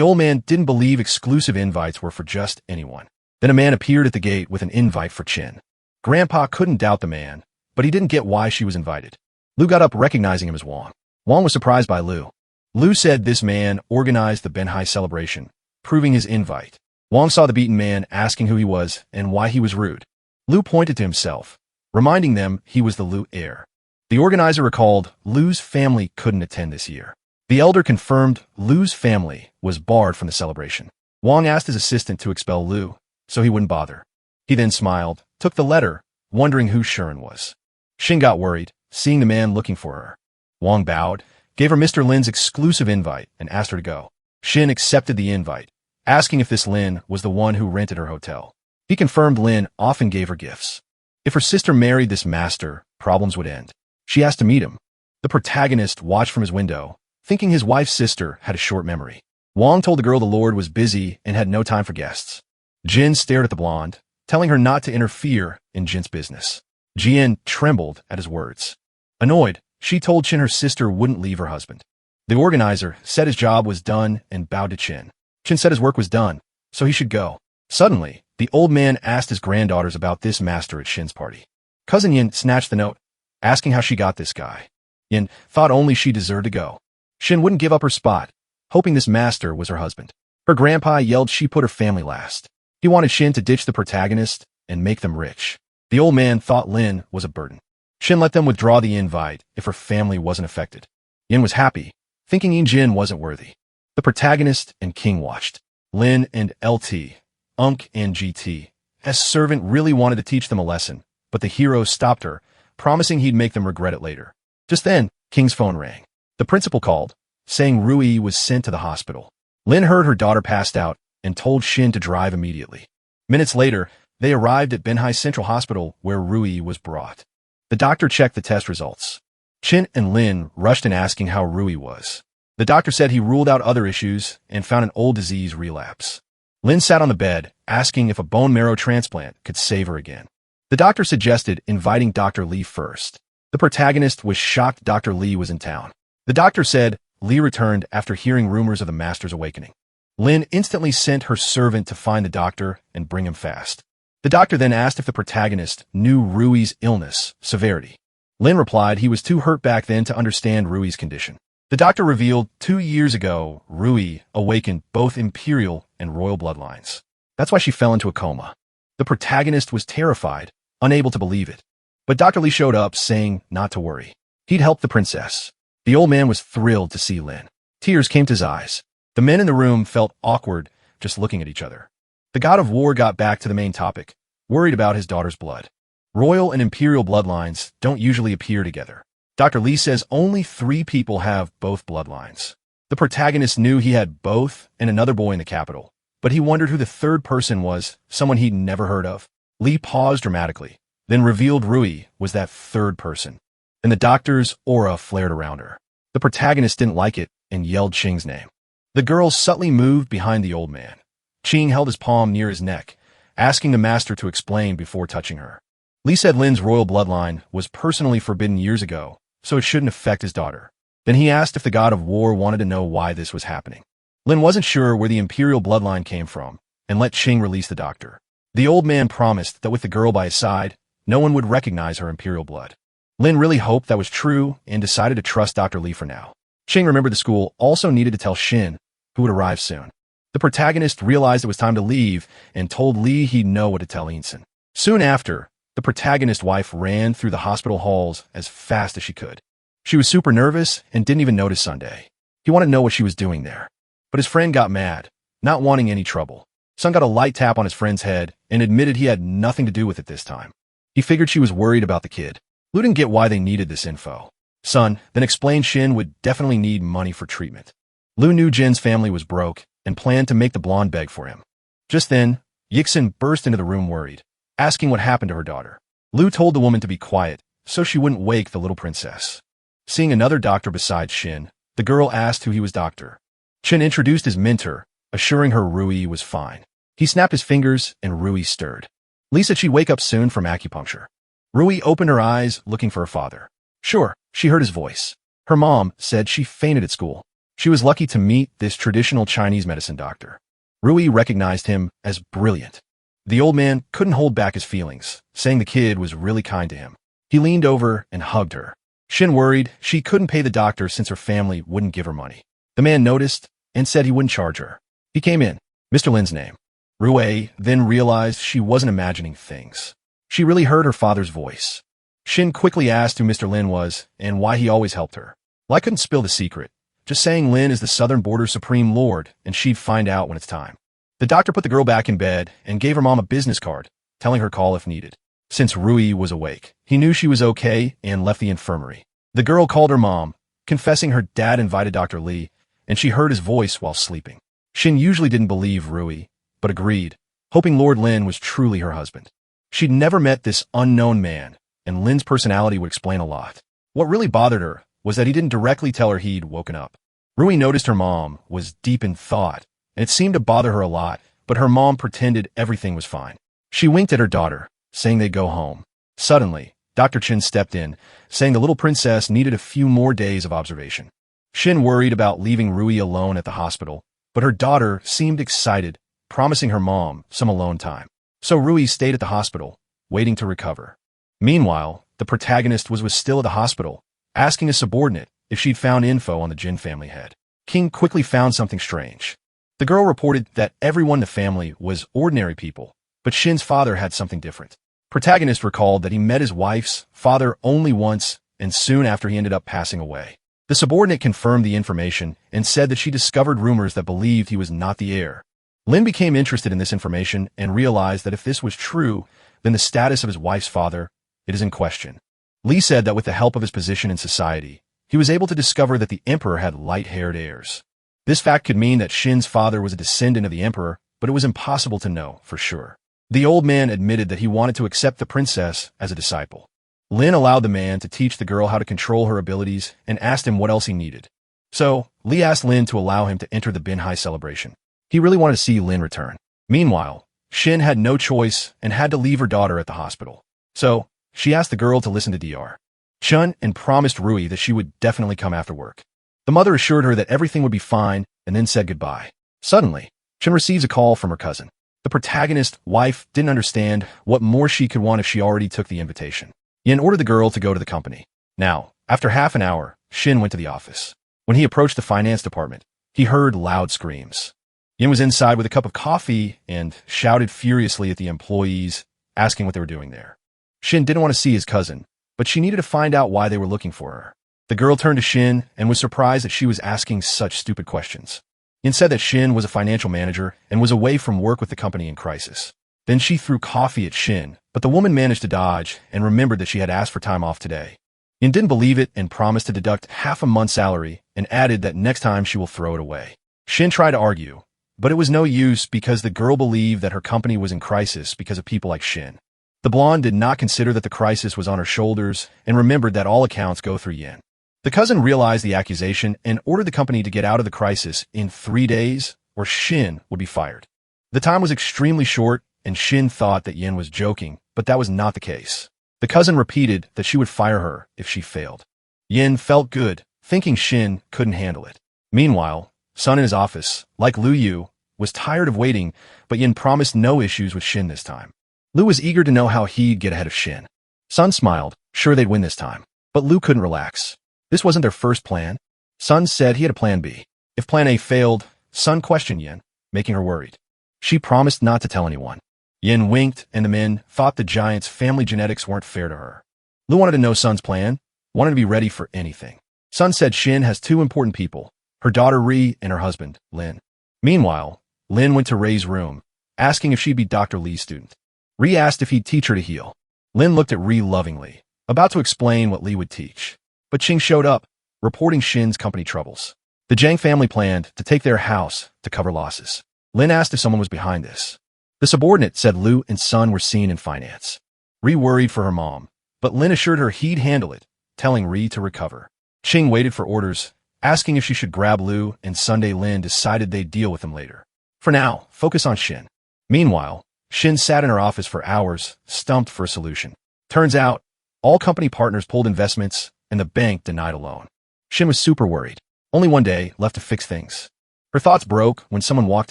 old man didn't believe exclusive invites were for just anyone. Then a man appeared at the gate with an invite for Qin. Grandpa couldn't doubt the man, but he didn't get why she was invited. Lu got up recognizing him as Wang. Wang was surprised by Lu. Lu said this man organized the Ben Hai celebration, proving his invite. Wang saw the beaten man asking who he was and why he was rude. Lu pointed to himself, reminding them he was the Lu heir. The organizer recalled Lu's family couldn't attend this year. The elder confirmed Lu's family was barred from the celebration. Wang asked his assistant to expel Lu, so he wouldn't bother. He then smiled, took the letter, wondering who Shuren was. Shin got worried, seeing the man looking for her. Wang bowed, gave her Mr. Lin's exclusive invite, and asked her to go. Shin accepted the invite, asking if this Lin was the one who rented her hotel. He confirmed Lin often gave her gifts. If her sister married this master, problems would end. She asked to meet him. The protagonist watched from his window, thinking his wife's sister had a short memory. Wang told the girl the Lord was busy and had no time for guests. Jin stared at the blonde, telling her not to interfere in Jin's business. Jian trembled at his words. Annoyed, she told Qin her sister wouldn't leave her husband. The organizer said his job was done and bowed to Qin. Qin said his work was done, so he should go. Suddenly, the old man asked his granddaughters about this master at Shin's party. Cousin Yin snatched the note, asking how she got this guy. Yin thought only she deserved to go. Shin wouldn't give up her spot, hoping this master was her husband. Her grandpa yelled she put her family last. He wanted Shin to ditch the protagonist and make them rich. The old man thought Lin was a burden. Shin let them withdraw the invite if her family wasn't affected. Yin was happy, thinking Yin Jin wasn't worthy. The protagonist and king watched. Lin and LT, Unk and GT. S servant really wanted to teach them a lesson, but the hero stopped her, promising he'd make them regret it later. Just then, King's phone rang. The principal called, saying Rui was sent to the hospital. Lin heard her daughter passed out, and told Shin to drive immediately. Minutes later, they arrived at Benhai Central Hospital where Rui was brought. The doctor checked the test results. Chin and Lin rushed in asking how Rui was. The doctor said he ruled out other issues and found an old disease relapse. Lin sat on the bed, asking if a bone marrow transplant could save her again. The doctor suggested inviting Dr. Li first. The protagonist was shocked Dr. Li was in town. The doctor said Li returned after hearing rumors of the master's awakening. Lin instantly sent her servant to find the doctor and bring him fast. The doctor then asked if the protagonist knew Rui's illness severity. Lin replied he was too hurt back then to understand Rui's condition. The doctor revealed 2 years ago, Rui awakened both imperial and royal bloodlines. That's why she fell into a coma. The protagonist was terrified, unable to believe it. But Dr. Li showed up, saying not to worry. He'd help the princess. The old man was thrilled to see Lin. Tears came to his eyes. The men in the room felt awkward just looking at each other. The god of war got back to the main topic, worried about his daughter's blood. Royal and imperial bloodlines don't usually appear together. Dr. Li says only 3 people have both bloodlines. The protagonist knew he had both and another boy in the capital, but he wondered who the third person was, someone he'd never heard of. Li paused dramatically, then revealed Rui was that third person. And the doctor's aura flared around her. The protagonist didn't like it and yelled Qing's name. The girl subtly moved behind the old man. Qing held his palm near his neck, asking the master to explain before touching her. Li said Lin's royal bloodline was personally forbidden years ago, so it shouldn't affect his daughter. Then he asked if the god of war wanted to know why this was happening. Lin wasn't sure where the imperial bloodline came from, and let Qing release the doctor. The old man promised that with the girl by his side, no one would recognize her imperial blood. Lin really hoped that was true and decided to trust Dr. Li for now. Qing remembered the school also needed to tell Shin, who would arrive soon. The protagonist realized it was time to leave and told Li he'd know what to tell Inson. Soon after, the protagonist's wife ran through the hospital halls as fast as she could. She was super nervous and didn't even notice Sunday. He wanted to know what she was doing there. But his friend got mad, not wanting any trouble. Sun got a light tap on his friend's head and admitted he had nothing to do with it this time. He figured she was worried about the kid. Lu didn't get why they needed this info. Sun then explained Shin would definitely need money for treatment. Lu knew Jin's family was broke and planned to make the blonde beg for him. Just then, Yixin burst into the room worried, asking what happened to her daughter. Lu told the woman to be quiet so she wouldn't wake the little princess. Seeing another doctor besides Shin, the girl asked who he was doctor. Chin introduced his mentor, assuring her Rui was fine. He snapped his fingers and Rui stirred. Li said she'd wake up soon from acupuncture. Rui opened her eyes, looking for her father. Sure, she heard his voice. Her mom said she fainted at school. She was lucky to meet this traditional Chinese medicine doctor. Rui recognized him as brilliant. The old man couldn't hold back his feelings, saying the kid was really kind to him. He leaned over and hugged her. Shin worried she couldn't pay the doctor since her family wouldn't give her money. The man noticed and said he wouldn't charge her. He came in, Mr. Lin's name. Rui then realized she wasn't imagining things. She really heard her father's voice. Shin quickly asked who Mr. Lin was and why he always helped her. Well, I couldn't spill the secret, just saying Lin is the Southern Border Supreme Lord and she'd find out when it's time. The doctor put the girl back in bed and gave her mom a business card, telling her call if needed. Since Rui was awake, he knew she was okay and left the infirmary. The girl called her mom, confessing her dad invited Dr. Li, and she heard his voice while sleeping. Shin usually didn't believe Rui, but agreed, hoping Lord Lin was truly her husband. She'd never met this unknown man, and Lin's personality would explain a lot. What really bothered her was that he didn't directly tell her he'd woken up. Rui noticed her mom was deep in thought, and it seemed to bother her a lot, but her mom pretended everything was fine. She winked at her daughter, saying they'd go home. Suddenly, Dr. Chin stepped in, saying the little princess needed a few more days of observation. Shin worried about leaving Rui alone at the hospital, but her daughter seemed excited, promising her mom some alone time. So Rui stayed at the hospital, waiting to recover. Meanwhile, the protagonist was still at the hospital, asking a subordinate if she'd found info on the Jin family head. King quickly found something strange. The girl reported that everyone in the family was ordinary people, but Shin's father had something different. Protagonist recalled that he met his wife's father only once, and soon after he ended up passing away. The subordinate confirmed the information and said that she discovered rumors that believed he was not the heir. Lin became interested in this information and realized that if this was true, then the status of his wife's father, it is in question. Li said that with the help of his position in society, he was able to discover that the emperor had light-haired heirs. This fact could mean that Shin's father was a descendant of the emperor, but it was impossible to know for sure. The old man admitted that he wanted to accept the princess as a disciple. Lin allowed the man to teach the girl how to control her abilities and asked him what else he needed. So, Li asked Lin to allow him to enter the Binhai celebration. He really wanted to see Lin return. Meanwhile, Shin had no choice and had to leave her daughter at the hospital. So, she asked the girl to listen to Dr. Chun and promised Rui that she would definitely come after work. The mother assured her that everything would be fine and then said goodbye. Suddenly, Chun receives a call from her cousin. The protagonist's wife didn't understand what more she could want if she already took the invitation. Yin ordered the girl to go to the company. Now, after half an hour, Shin went to the office. When he approached the finance department, he heard loud screams. Yin was inside with a cup of coffee and shouted furiously at the employees, asking what they were doing there. Shin didn't want to see his cousin, but she needed to find out why they were looking for her. The girl turned to Shin and was surprised that she was asking such stupid questions. Yin said that Shin was a financial manager and was away from work with the company in crisis. Then she threw coffee at Shin, but the woman managed to dodge and remembered that she had asked for time off today. Yin didn't believe it and promised to deduct half a month's salary and added that next time she will throw it away. Shin tried to argue, but it was no use because the girl believed that her company was in crisis because of people like Shin. The blonde did not consider that the crisis was on her shoulders and remembered that all accounts go through Yin. The cousin realized the accusation and ordered the company to get out of the crisis in 3 days or Shin would be fired. The time was extremely short and Shin thought that Yin was joking, but that was not the case. The cousin repeated that she would fire her if she failed. Yin felt good, thinking Shin couldn't handle it. Meanwhile, Sun in his office, like Lu Yu, was tired of waiting, but Yin promised no issues with Shin this time. Lu was eager to know how he'd get ahead of Shin. Sun smiled, sure they'd win this time. But Lu couldn't relax. This wasn't their first plan. Sun said he had a plan B. If plan A failed, Sun questioned Yin, making her worried. She promised not to tell anyone. Yin winked, and the men thought the giant's family genetics weren't fair to her. Lu wanted to know Sun's plan, wanted to be ready for anything. Sun said Shin has 2 important people, her daughter Ri and her husband, Lin. Meanwhile, Lin went to Rei's room, asking if she'd be Dr. Li's student. Ri asked if he'd teach her to heal. Lin looked at Ri lovingly, about to explain what Li would teach. But Qing showed up, reporting Shin's company troubles. The Zhang family planned to take their house to cover losses. Lin asked if someone was behind this. The subordinate said Lu and Sun were seen in finance. Ri worried for her mom, but Lin assured her he'd handle it, telling Ri to recover. Qing waited for orders, asking if she should grab Lu, and Sunday Lin decided they'd deal with him later. For now, focus on Shin. Meanwhile, Shin sat in her office for hours, stumped for a solution. Turns out, all company partners pulled investments, and the bank denied a loan. Shin was super worried. Only one day left to fix things. Her thoughts broke when someone walked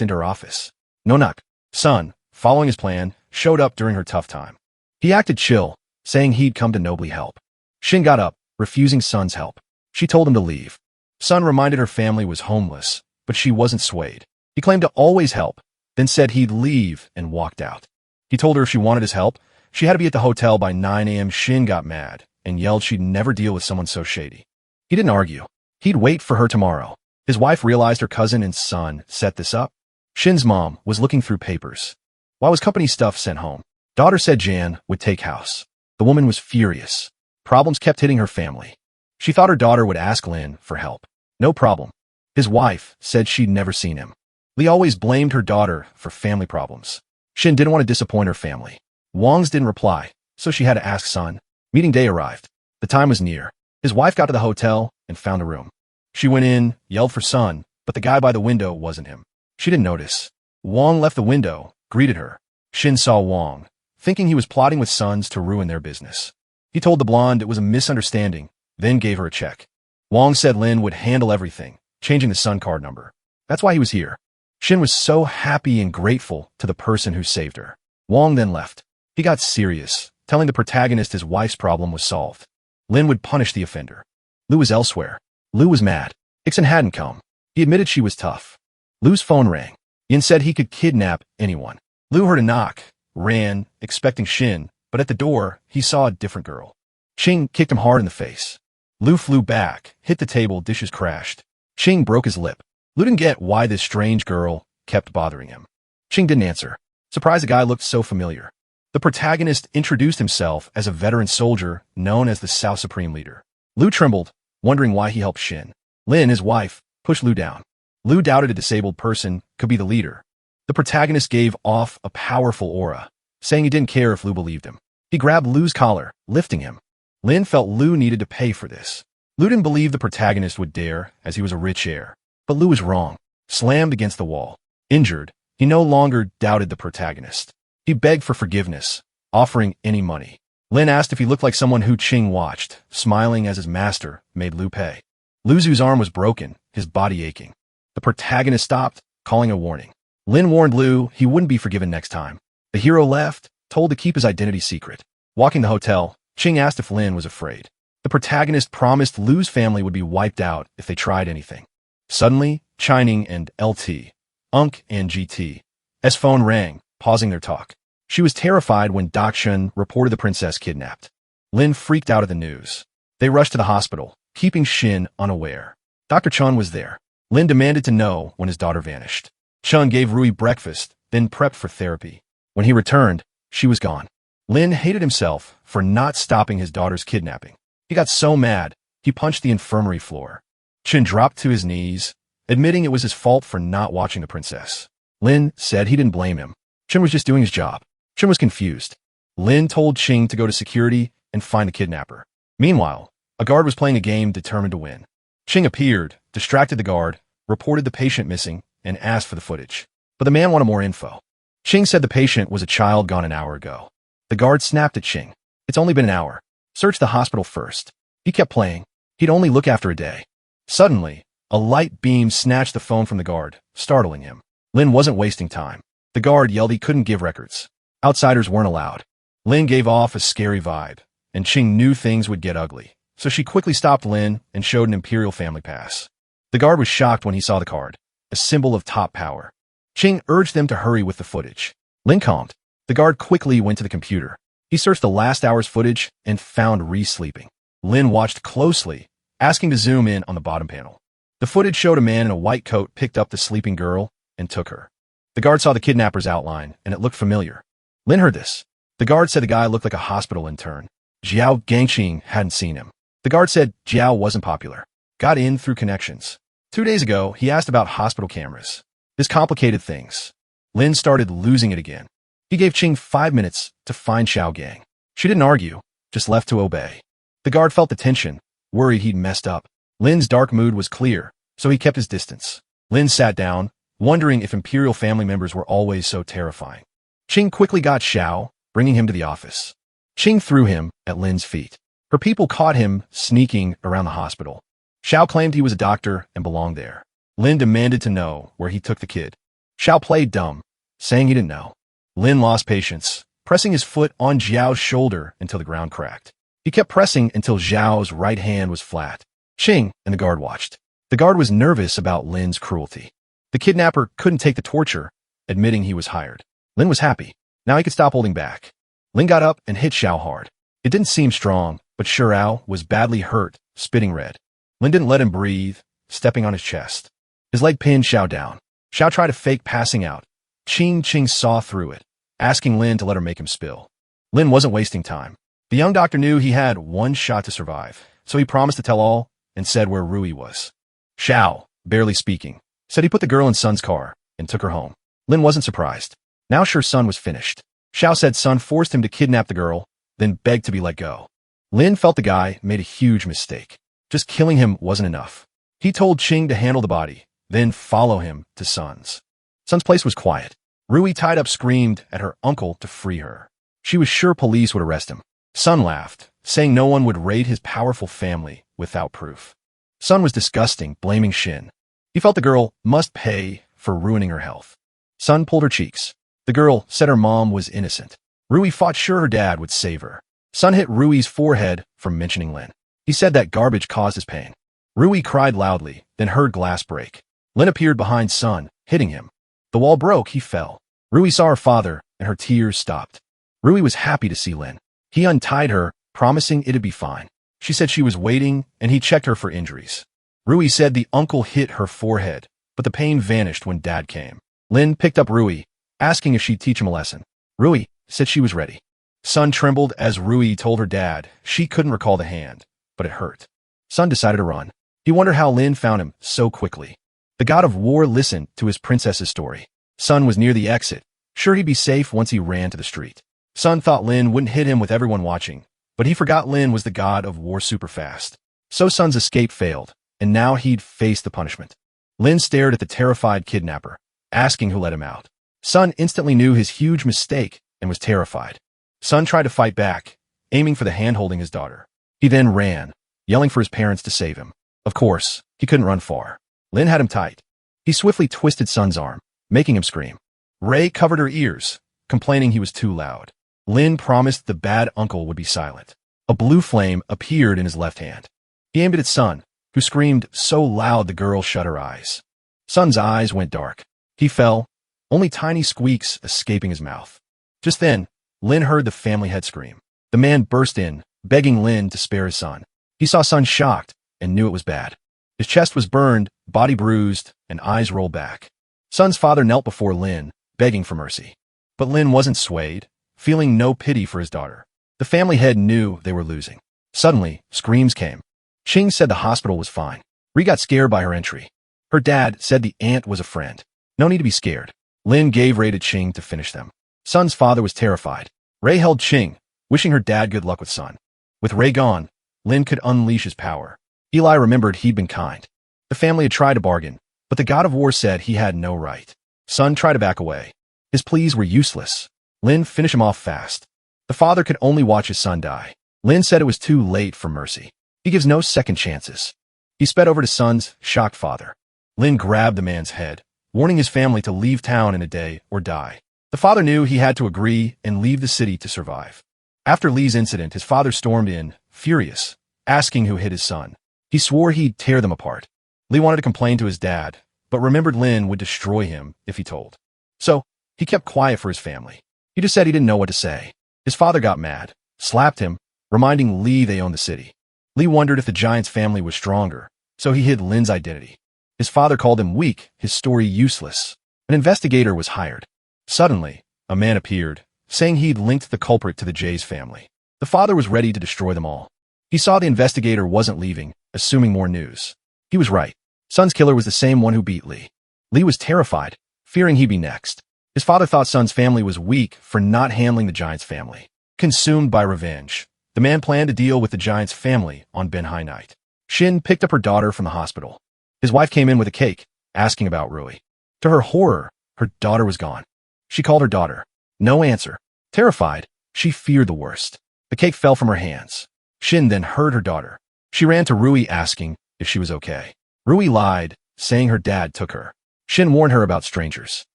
into her office. Nonak, Sun, following his plan, showed up during her tough time. He acted chill, saying he'd come to nobly help. Shin got up, refusing Sun's help. She told him to leave. Sun reminded her family was homeless, but she wasn't swayed. He claimed to always help, then said he'd leave and walked out. He told her if she wanted his help, she had to be at the hotel by 9 a.m. Shin got mad and yelled she'd never deal with someone so shady. He didn't argue. He'd wait for her tomorrow. His wife realized her cousin and son set this up. Shin's mom was looking through papers. Why was company stuff sent home? Daughter said Jan would take house. The woman was furious. Problems kept hitting her family. She thought her daughter would ask Lin for help. No problem. His wife said she'd never seen him. Li always blamed her daughter for family problems. Shin didn't want to disappoint her family. Wang's didn't reply, so she had to ask Sun. Meeting day arrived. The time was near. His wife got to the hotel and found a room. She went in, yelled for Sun, but the guy by the window wasn't him. She didn't notice. Wang left the window, greeted her. Shin saw Wang, thinking he was plotting with Sons to ruin their business. He told the blonde it was a misunderstanding, then gave her a check. Wang said Lin would handle everything, changing the Sun card number. That's why he was here. Shin was so happy and grateful to the person who saved her. Wang then left. He got serious, telling the protagonist his wife's problem was solved. Lin would punish the offender. Lu was elsewhere. Lu was mad. Ixen hadn't come. He admitted she was tough. Lu's phone rang. Yin said he could kidnap anyone. Lu heard a knock, ran, expecting Shin, but at the door, he saw a different girl. Qing kicked him hard in the face. Lu flew back, hit the table, dishes crashed. Qing broke his lip. Lu didn't get why this strange girl kept bothering him. Qing didn't answer. Surprised the guy looked so familiar. The protagonist introduced himself as a veteran soldier known as the South Supreme Leader. Lu trembled, wondering why he helped Shin. Lin, his wife, pushed Lu down. Lu doubted a disabled person could be the leader. The protagonist gave off a powerful aura, saying he didn't care if Lu believed him. He grabbed Lu's collar, lifting him. Lin felt Lu needed to pay for this. Lu didn't believe the protagonist would dare, as he was a rich heir. But Lu was wrong. Slammed against the wall. Injured, he no longer doubted the protagonist. He begged for forgiveness, offering any money. Lin asked if he looked like someone who Qing watched, smiling as his master made Lu pay. Lu's arm was broken, his body aching. The protagonist stopped, calling a warning. Lin warned Lu he wouldn't be forgiven next time. The hero left, told to keep his identity secret. Walking the hotel, Qing asked if Lin was afraid. The protagonist promised Lu's family would be wiped out if they tried anything. Suddenly, Chining and LT, Unk and GT's phone rang, pausing their talk. She was terrified when Dakshan reported the princess kidnapped. Lin freaked out at the news. They rushed to the hospital, keeping Shin unaware. Dr. Chun was there. Lin demanded to know when his daughter vanished. Chun gave Rui breakfast, then prepped for therapy. When he returned, she was gone. Lin hated himself for not stopping his daughter's kidnapping. He got so mad, he punched the infirmary floor. Chin dropped to his knees, admitting it was his fault for not watching the princess. Lin said he didn't blame him. Chin was just doing his job. Chin was confused. Lin told Qing to go to security and find the kidnapper. Meanwhile, a guard was playing a game determined to win. Qing appeared, distracted the guard, reported the patient missing, and asked for the footage. But the man wanted more info. Qing said the patient was a child gone an hour ago. The guard snapped at Qing. It's only been an hour. Search the hospital first. He kept playing. He'd only look after a day. Suddenly, a light beam snatched the phone from the guard, startling him. Lin wasn't wasting time. The guard yelled he couldn't give records. Outsiders weren't allowed. Lin gave off a scary vibe, and Qing knew things would get ugly. So she quickly stopped Lin and showed an imperial family pass. The guard was shocked when he saw the card, a symbol of top power. Qing urged them to hurry with the footage. Lin calmed. The guard quickly went to the computer. He searched the last hour's footage and found Rui sleeping. Lin watched closely, asking to zoom in on the bottom panel. The footage showed a man in a white coat picked up the sleeping girl and took her. The guard saw the kidnapper's outline, and it looked familiar. Lin heard this. The guard said the guy looked like a hospital intern. Jiao Gangqing hadn't seen him. The guard said Jiao wasn't popular. Got in through connections. 2 days ago, he asked about hospital cameras. This complicated things. Lin started losing it again. He gave Qing 5 minutes to find Xiao Gang. She didn't argue, just left to obey. The guard felt the tension, worried he'd messed up. Lin's dark mood was clear, so he kept his distance. Lin sat down, wondering if imperial family members were always so terrifying. Qing quickly got Xiao, bringing him to the office. Qing threw him at Lin's feet. Her people caught him sneaking around the hospital. Xiao claimed he was a doctor and belonged there. Lin demanded to know where he took the kid. Xiao played dumb, saying he didn't know. Lin lost patience, pressing his foot on Zhao's shoulder until the ground cracked. He kept pressing until Zhao's right hand was flat. Qing and the guard watched. The guard was nervous about Lin's cruelty. The kidnapper couldn't take the torture, admitting he was hired. Lin was happy. Now he could stop holding back. Lin got up and hit Xiao hard. It didn't seem strong, but Shirao was badly hurt, spitting red. Lin didn't let him breathe, stepping on his chest. His leg pinned Xiao down. Xiao tried to fake passing out. Qing saw through it, asking Lin to let her make him spill. Lin wasn't wasting time. The young doctor knew he had one shot to survive, so he promised to tell all and said where Rui was. Xiao, barely speaking, said he put the girl in Sun's car and took her home. Lin wasn't surprised. Now sure Sun was finished. Xiao said Sun forced him to kidnap the girl, then begged to be let go. Lin felt the guy made a huge mistake. Just killing him wasn't enough. He told Qing to handle the body, then follow him to Sun's. Sun's place was quiet. Rui tied up screamed at her uncle to free her. She was sure police would arrest him. Sun laughed, saying no one would raid his powerful family without proof. Sun was disgusting, blaming Shin. He felt the girl must pay for ruining her health. Sun pulled her cheeks. The girl said her mom was innocent. Rui fought sure her dad would save her. Sun hit Rui's forehead from mentioning Lin. He said that garbage caused his pain. Rui cried loudly, then heard glass break. Lin appeared behind Sun, hitting him. The wall broke, he fell. Rui saw her father, and her tears stopped. Rui was happy to see Lin. He untied her, promising it'd be fine. She said she was waiting, and he checked her for injuries. Rui said the uncle hit her forehead, but the pain vanished when Dad came. Lin picked up Rui, asking if she'd teach him a lesson. Rui said she was ready. Sun trembled as Rui told her dad she couldn't recall the hand, but it hurt. Sun decided to run. He wondered how Lin found him so quickly. The god of war listened to his princess's story. Sun was near the exit, sure he'd be safe once he ran to the street. Sun thought Lin wouldn't hit him with everyone watching, but he forgot Lin was the god of war super fast. So Sun's escape failed, and now he'd face the punishment. Lin stared at the terrified kidnapper, asking who let him out. Sun instantly knew his huge mistake and was terrified. Sun tried to fight back, aiming for the hand holding his daughter. He then ran, yelling for his parents to save him. Of course, he couldn't run far. Lin had him tight. He swiftly twisted Sun's arm, making him scream. Ray covered her ears, complaining he was too loud. Lin promised the bad uncle would be silent. A blue flame appeared in his left hand. He aimed it at Sun, who screamed so loud the girl shut her eyes. Sun's eyes went dark. He fell, only tiny squeaks escaping his mouth. Just then, Lin heard the family head scream. The man burst in, begging Lin to spare his son. He saw Sun shocked and knew it was bad. His chest was burned, body bruised, and eyes rolled back. Sun's father knelt before Lin, begging for mercy. But Lin wasn't swayed, feeling no pity for his daughter. The family head knew they were losing. Suddenly, screams came. Ching said the hospital was fine. Ri got scared by her entry. Her dad said the aunt was a friend. No need to be scared. Lin gave Ray to Ching to finish them. Sun's father was terrified. Ray held Ching, wishing her dad good luck with Sun. With Ray gone, Lin could unleash his power. Eli remembered he'd been kind. The family had tried to bargain, but the god of war said he had no right. Sun tried to back away. His pleas were useless. Lin finished him off fast. The father could only watch his son die. Lin said it was too late for mercy. He gives no second chances. He sped over to Sun's shocked father. Lin grabbed the man's head, warning his family to leave town in a day or die. The father knew he had to agree and leave the city to survive. After Lee's incident, his father stormed in, furious, asking who hit his son. He swore he'd tear them apart. Lee wanted to complain to his dad, but remembered Lin would destroy him if he told. So, he kept quiet for his family. He just said he didn't know what to say. His father got mad, slapped him, reminding Lee they owned the city. Lee wondered if the giant's family was stronger, so he hid Lin's identity. His father called him weak, his story useless. An investigator was hired. Suddenly, a man appeared, saying he'd linked the culprit to the Jay's family. The father was ready to destroy them all. He saw the investigator wasn't leaving, assuming more news. He was right. Sun's killer was the same one who beat Lee. Lee was terrified, fearing he'd be next. His father thought Sun's family was weak for not handling the giant's family. Consumed by revenge, the man planned to deal with the giant's family on Ben High night. Shin picked up her daughter from the hospital. His wife came in with a cake, asking about Rui. To her horror, her daughter was gone. She called her daughter. No answer. Terrified, she feared the worst. The cake fell from her hands. Shin then heard her daughter. She ran to Rui asking if she was okay. Rui lied, saying her dad took her. Shin warned her about strangers.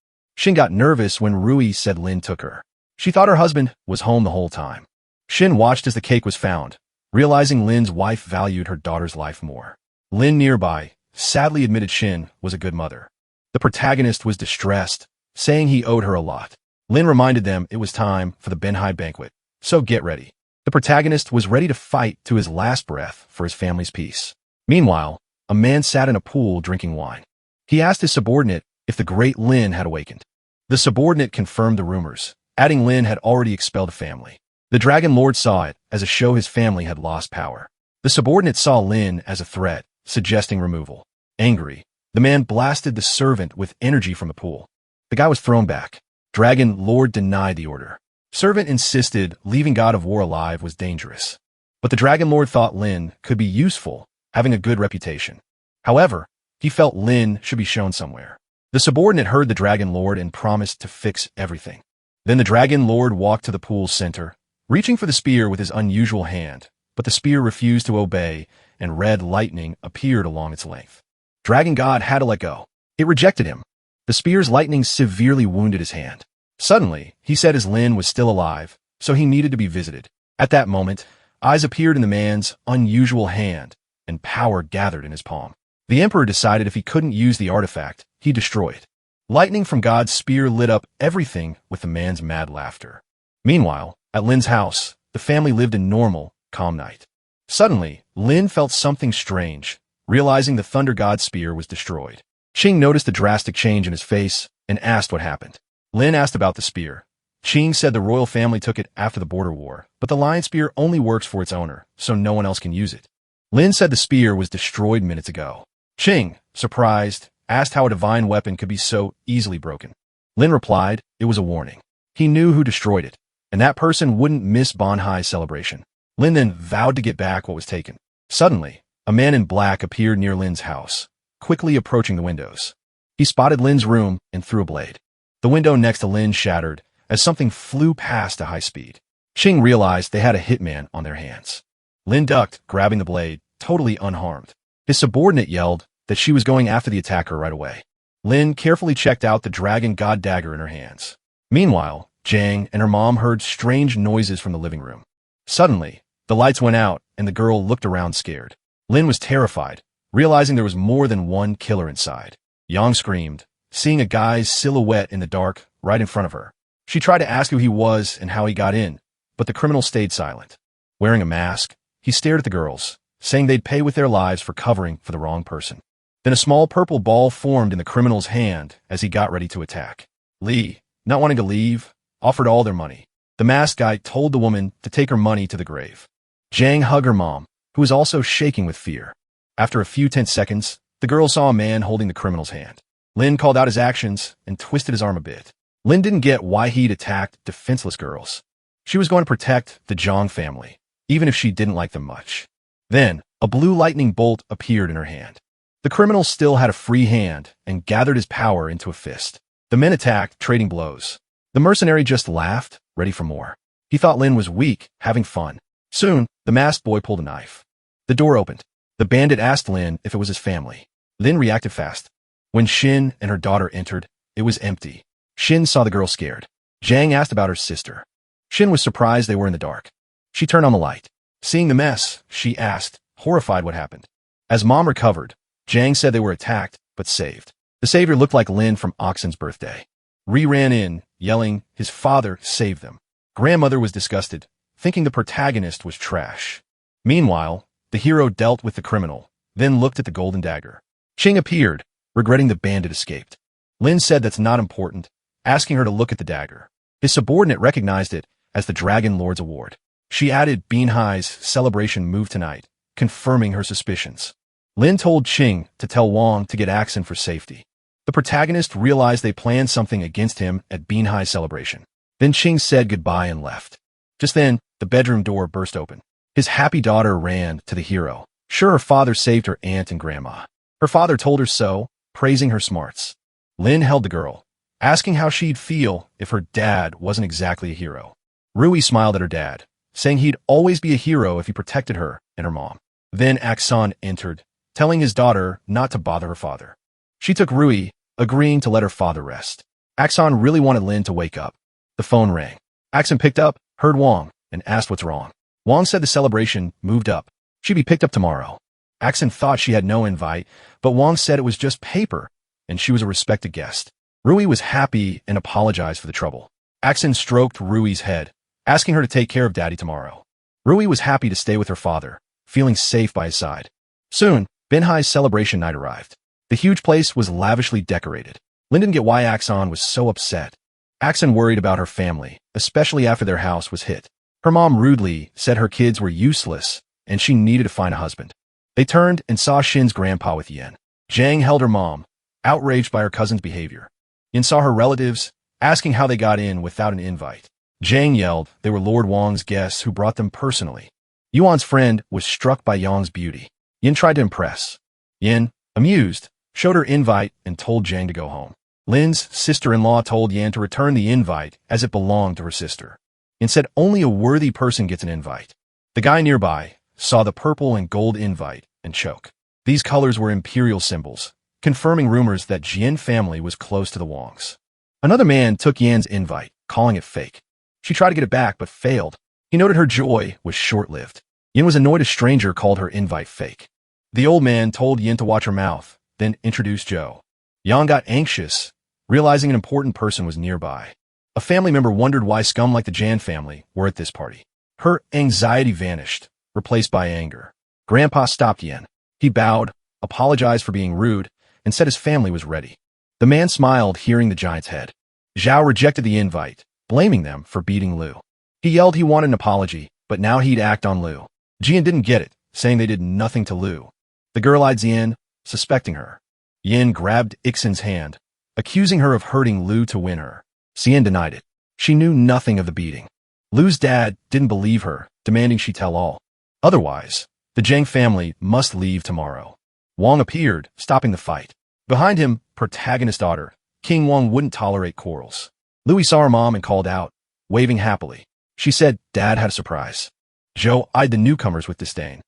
Shin got nervous when Rui said Lin took her. She thought her husband was home the whole time. Shin watched as the cake was found, realizing Lin's wife valued her daughter's life more. Lin nearby sadly admitted Shin was a good mother. The protagonist was distressed, saying he owed her a lot. Lin reminded them it was time for the Benhai banquet, so get ready. The protagonist was ready to fight to his last breath for his family's peace. Meanwhile, a man sat in a pool drinking wine. He asked his subordinate if the great Lin had awakened. The subordinate confirmed the rumors, adding Lin had already expelled a family. The Dragon Lord saw it as a show his family had lost power. The subordinate saw Lin as a threat, suggesting removal. Angry, the man blasted the servant with energy from the pool. The guy was thrown back. Dragon Lord denied the order. Servant insisted leaving God of War alive was dangerous. But the Dragon Lord thought Lin could be useful, having a good reputation. However, he felt Lin should be shown somewhere. The subordinate heard the Dragon Lord and promised to fix everything. Then the Dragon Lord walked to the pool's center, reaching for the spear with his unusual hand, but the spear refused to obey, and red lightning appeared along its length. Dragon God had to let go. It rejected him. The spear's lightning severely wounded his hand. Suddenly, he said his Lin was still alive, so he needed to be visited. At that moment, eyes appeared in the man's unusual hand, and power gathered in his palm. The Emperor decided if he couldn't use the artifact, he'd destroy it. Lightning from God's spear lit up everything with the man's mad laughter. Meanwhile, at Lin's house, the family lived a normal, calm night. Suddenly, Lin felt something strange, realizing the Thunder God's spear was destroyed. Qing noticed the drastic change in his face and asked what happened. Lin asked about the spear. Qing said the royal family took it after the border war, but the lion spear only works for its owner, so no one else can use it. Lin said the spear was destroyed minutes ago. Qing, surprised, asked how a divine weapon could be so easily broken. Lin replied, it was a warning. He knew who destroyed it, and that person wouldn't miss Banhai's celebration. Lin then vowed to get back what was taken. Suddenly, a man in black appeared near Lin's house, quickly approaching the windows. He spotted Lin's room and threw a blade. The window next to Lin shattered as something flew past at high speed. Qing realized they had a hitman on their hands. Lin ducked, grabbing the blade, totally unharmed. His subordinate yelled that she was going after the attacker right away. Lin carefully checked out the dragon god dagger in her hands. Meanwhile, Jiang and her mom heard strange noises from the living room. Suddenly, the lights went out and the girl looked around scared. Lin was terrified, realizing there was more than one killer inside. Yang screamed, seeing a guy's silhouette in the dark right in front of her. She tried to ask who he was and how he got in, but the criminal stayed silent. Wearing a mask, he stared at the girls, saying they'd pay with their lives for covering for the wrong person. Then a small purple ball formed in the criminal's hand as he got ready to attack. Li, not wanting to leave, offered all their money. The masked guy told the woman to take her money to the grave. Jiang hugged her mom, who was also shaking with fear. After a few tense seconds, the girl saw a man holding the criminal's hand. Lin called out his actions and twisted his arm a bit. Lin didn't get why he'd attacked defenseless girls. She was going to protect the Zhang family, even if she didn't like them much. Then, a blue lightning bolt appeared in her hand. The criminal still had a free hand and gathered his power into a fist. The men attacked, trading blows. The mercenary just laughed, ready for more. He thought Lin was weak, having fun. Soon, the masked boy pulled a knife. The door opened. The bandit asked Lin if it was his family. Lin reacted fast. When Xin and her daughter entered, it was empty. Xin saw the girl scared. Jiang asked about her sister. Xin was surprised they were in the dark. She turned on the light. Seeing the mess, she asked, horrified what happened. As mom recovered, Jiang said they were attacked, but saved. The savior looked like Lin from Oxen's birthday. Ri ran in, yelling, his father saved them. Grandmother was disgusted, thinking the protagonist was trash. Meanwhile, the hero dealt with the criminal, then looked at the golden dagger. Qing appeared, regretting the bandit escaped. Lin said that's not important, asking her to look at the dagger. His subordinate recognized it as the Dragon Lord's award. She added Binhai's celebration move tonight, confirming her suspicions. Lin told Qing to tell Wang to get Axon for safety. The protagonist realized they planned something against him at Binhai's celebration. Then Qing said goodbye and left. Just then, the bedroom door burst open. His happy daughter ran to the hero. Sure, her father saved her aunt and grandma. Her father told her so, praising her smarts. Lin held the girl, asking how she'd feel if her dad wasn't exactly a hero. Rui smiled at her dad, saying he'd always be a hero if he protected her and her mom. Then Axon entered, telling his daughter not to bother her father. She took Rui, agreeing to let her father rest. Axon really wanted Lin to wake up. The phone rang. Axon picked up, heard Wang, and asked what's wrong. Wang said the celebration moved up. She'd be picked up tomorrow. Axon thought she had no invite, but Wang said it was just paper, and she was a respected guest. Rui was happy and apologized for the trouble. Axon stroked Rui's head, asking her to take care of Daddy tomorrow. Rui was happy to stay with her father, feeling safe by his side. Soon, Binhai's celebration night arrived. The huge place was lavishly decorated. Lin didn't get why Axon was so upset. Axon worried about her family, especially after their house was hit. Her mom rudely said her kids were useless and she needed to find a husband. They turned and saw Shin's grandpa with Yin. Jiang held her mom, outraged by her cousin's behavior. Yin saw her relatives, asking how they got in without an invite. Jiang yelled they were Lord Wang's guests who brought them personally. Yuan's friend was struck by Yang's beauty. Yin tried to impress. Yin, amused, showed her invite and told Jiang to go home. Lin's sister-in-law told Yan to return the invite as it belonged to her sister. Yin said only a worthy person gets an invite. The guy nearby saw the purple and gold invite and choked. These colors were imperial symbols, confirming rumors that Jian family was close to the Wangs. Another man took Yan's invite, calling it fake. She tried to get it back but failed. He noted her joy was short-lived. Yin was annoyed a stranger called her invite fake. The old man told Yin to watch her mouth, then introduced Zhou. Yang got anxious, realizing an important person was nearby. A family member wondered why scum like the Jan family were at this party. Her anxiety vanished, replaced by anger. Grandpa stopped Yin. He bowed, apologized for being rude, and said his family was ready. The man smiled, hearing the giant's head. Zhao rejected the invite, blaming them for beating Lu. He yelled he wanted an apology, but now he'd act on Lu. Jian didn't get it, saying they did nothing to Lu. The girl eyed Yin, suspecting her. Yin grabbed Ixin's hand, accusing her of hurting Lu to win her. Xian denied it. She knew nothing of the beating. Lu's dad didn't believe her, demanding she tell all. Otherwise, the Zhang family must leave tomorrow. Wang appeared, stopping the fight. Behind him, protagonist daughter, King Wang wouldn't tolerate quarrels. Louis saw her mom and called out, waving happily. She said Dad had a surprise. Zhou eyed the newcomers with disdain.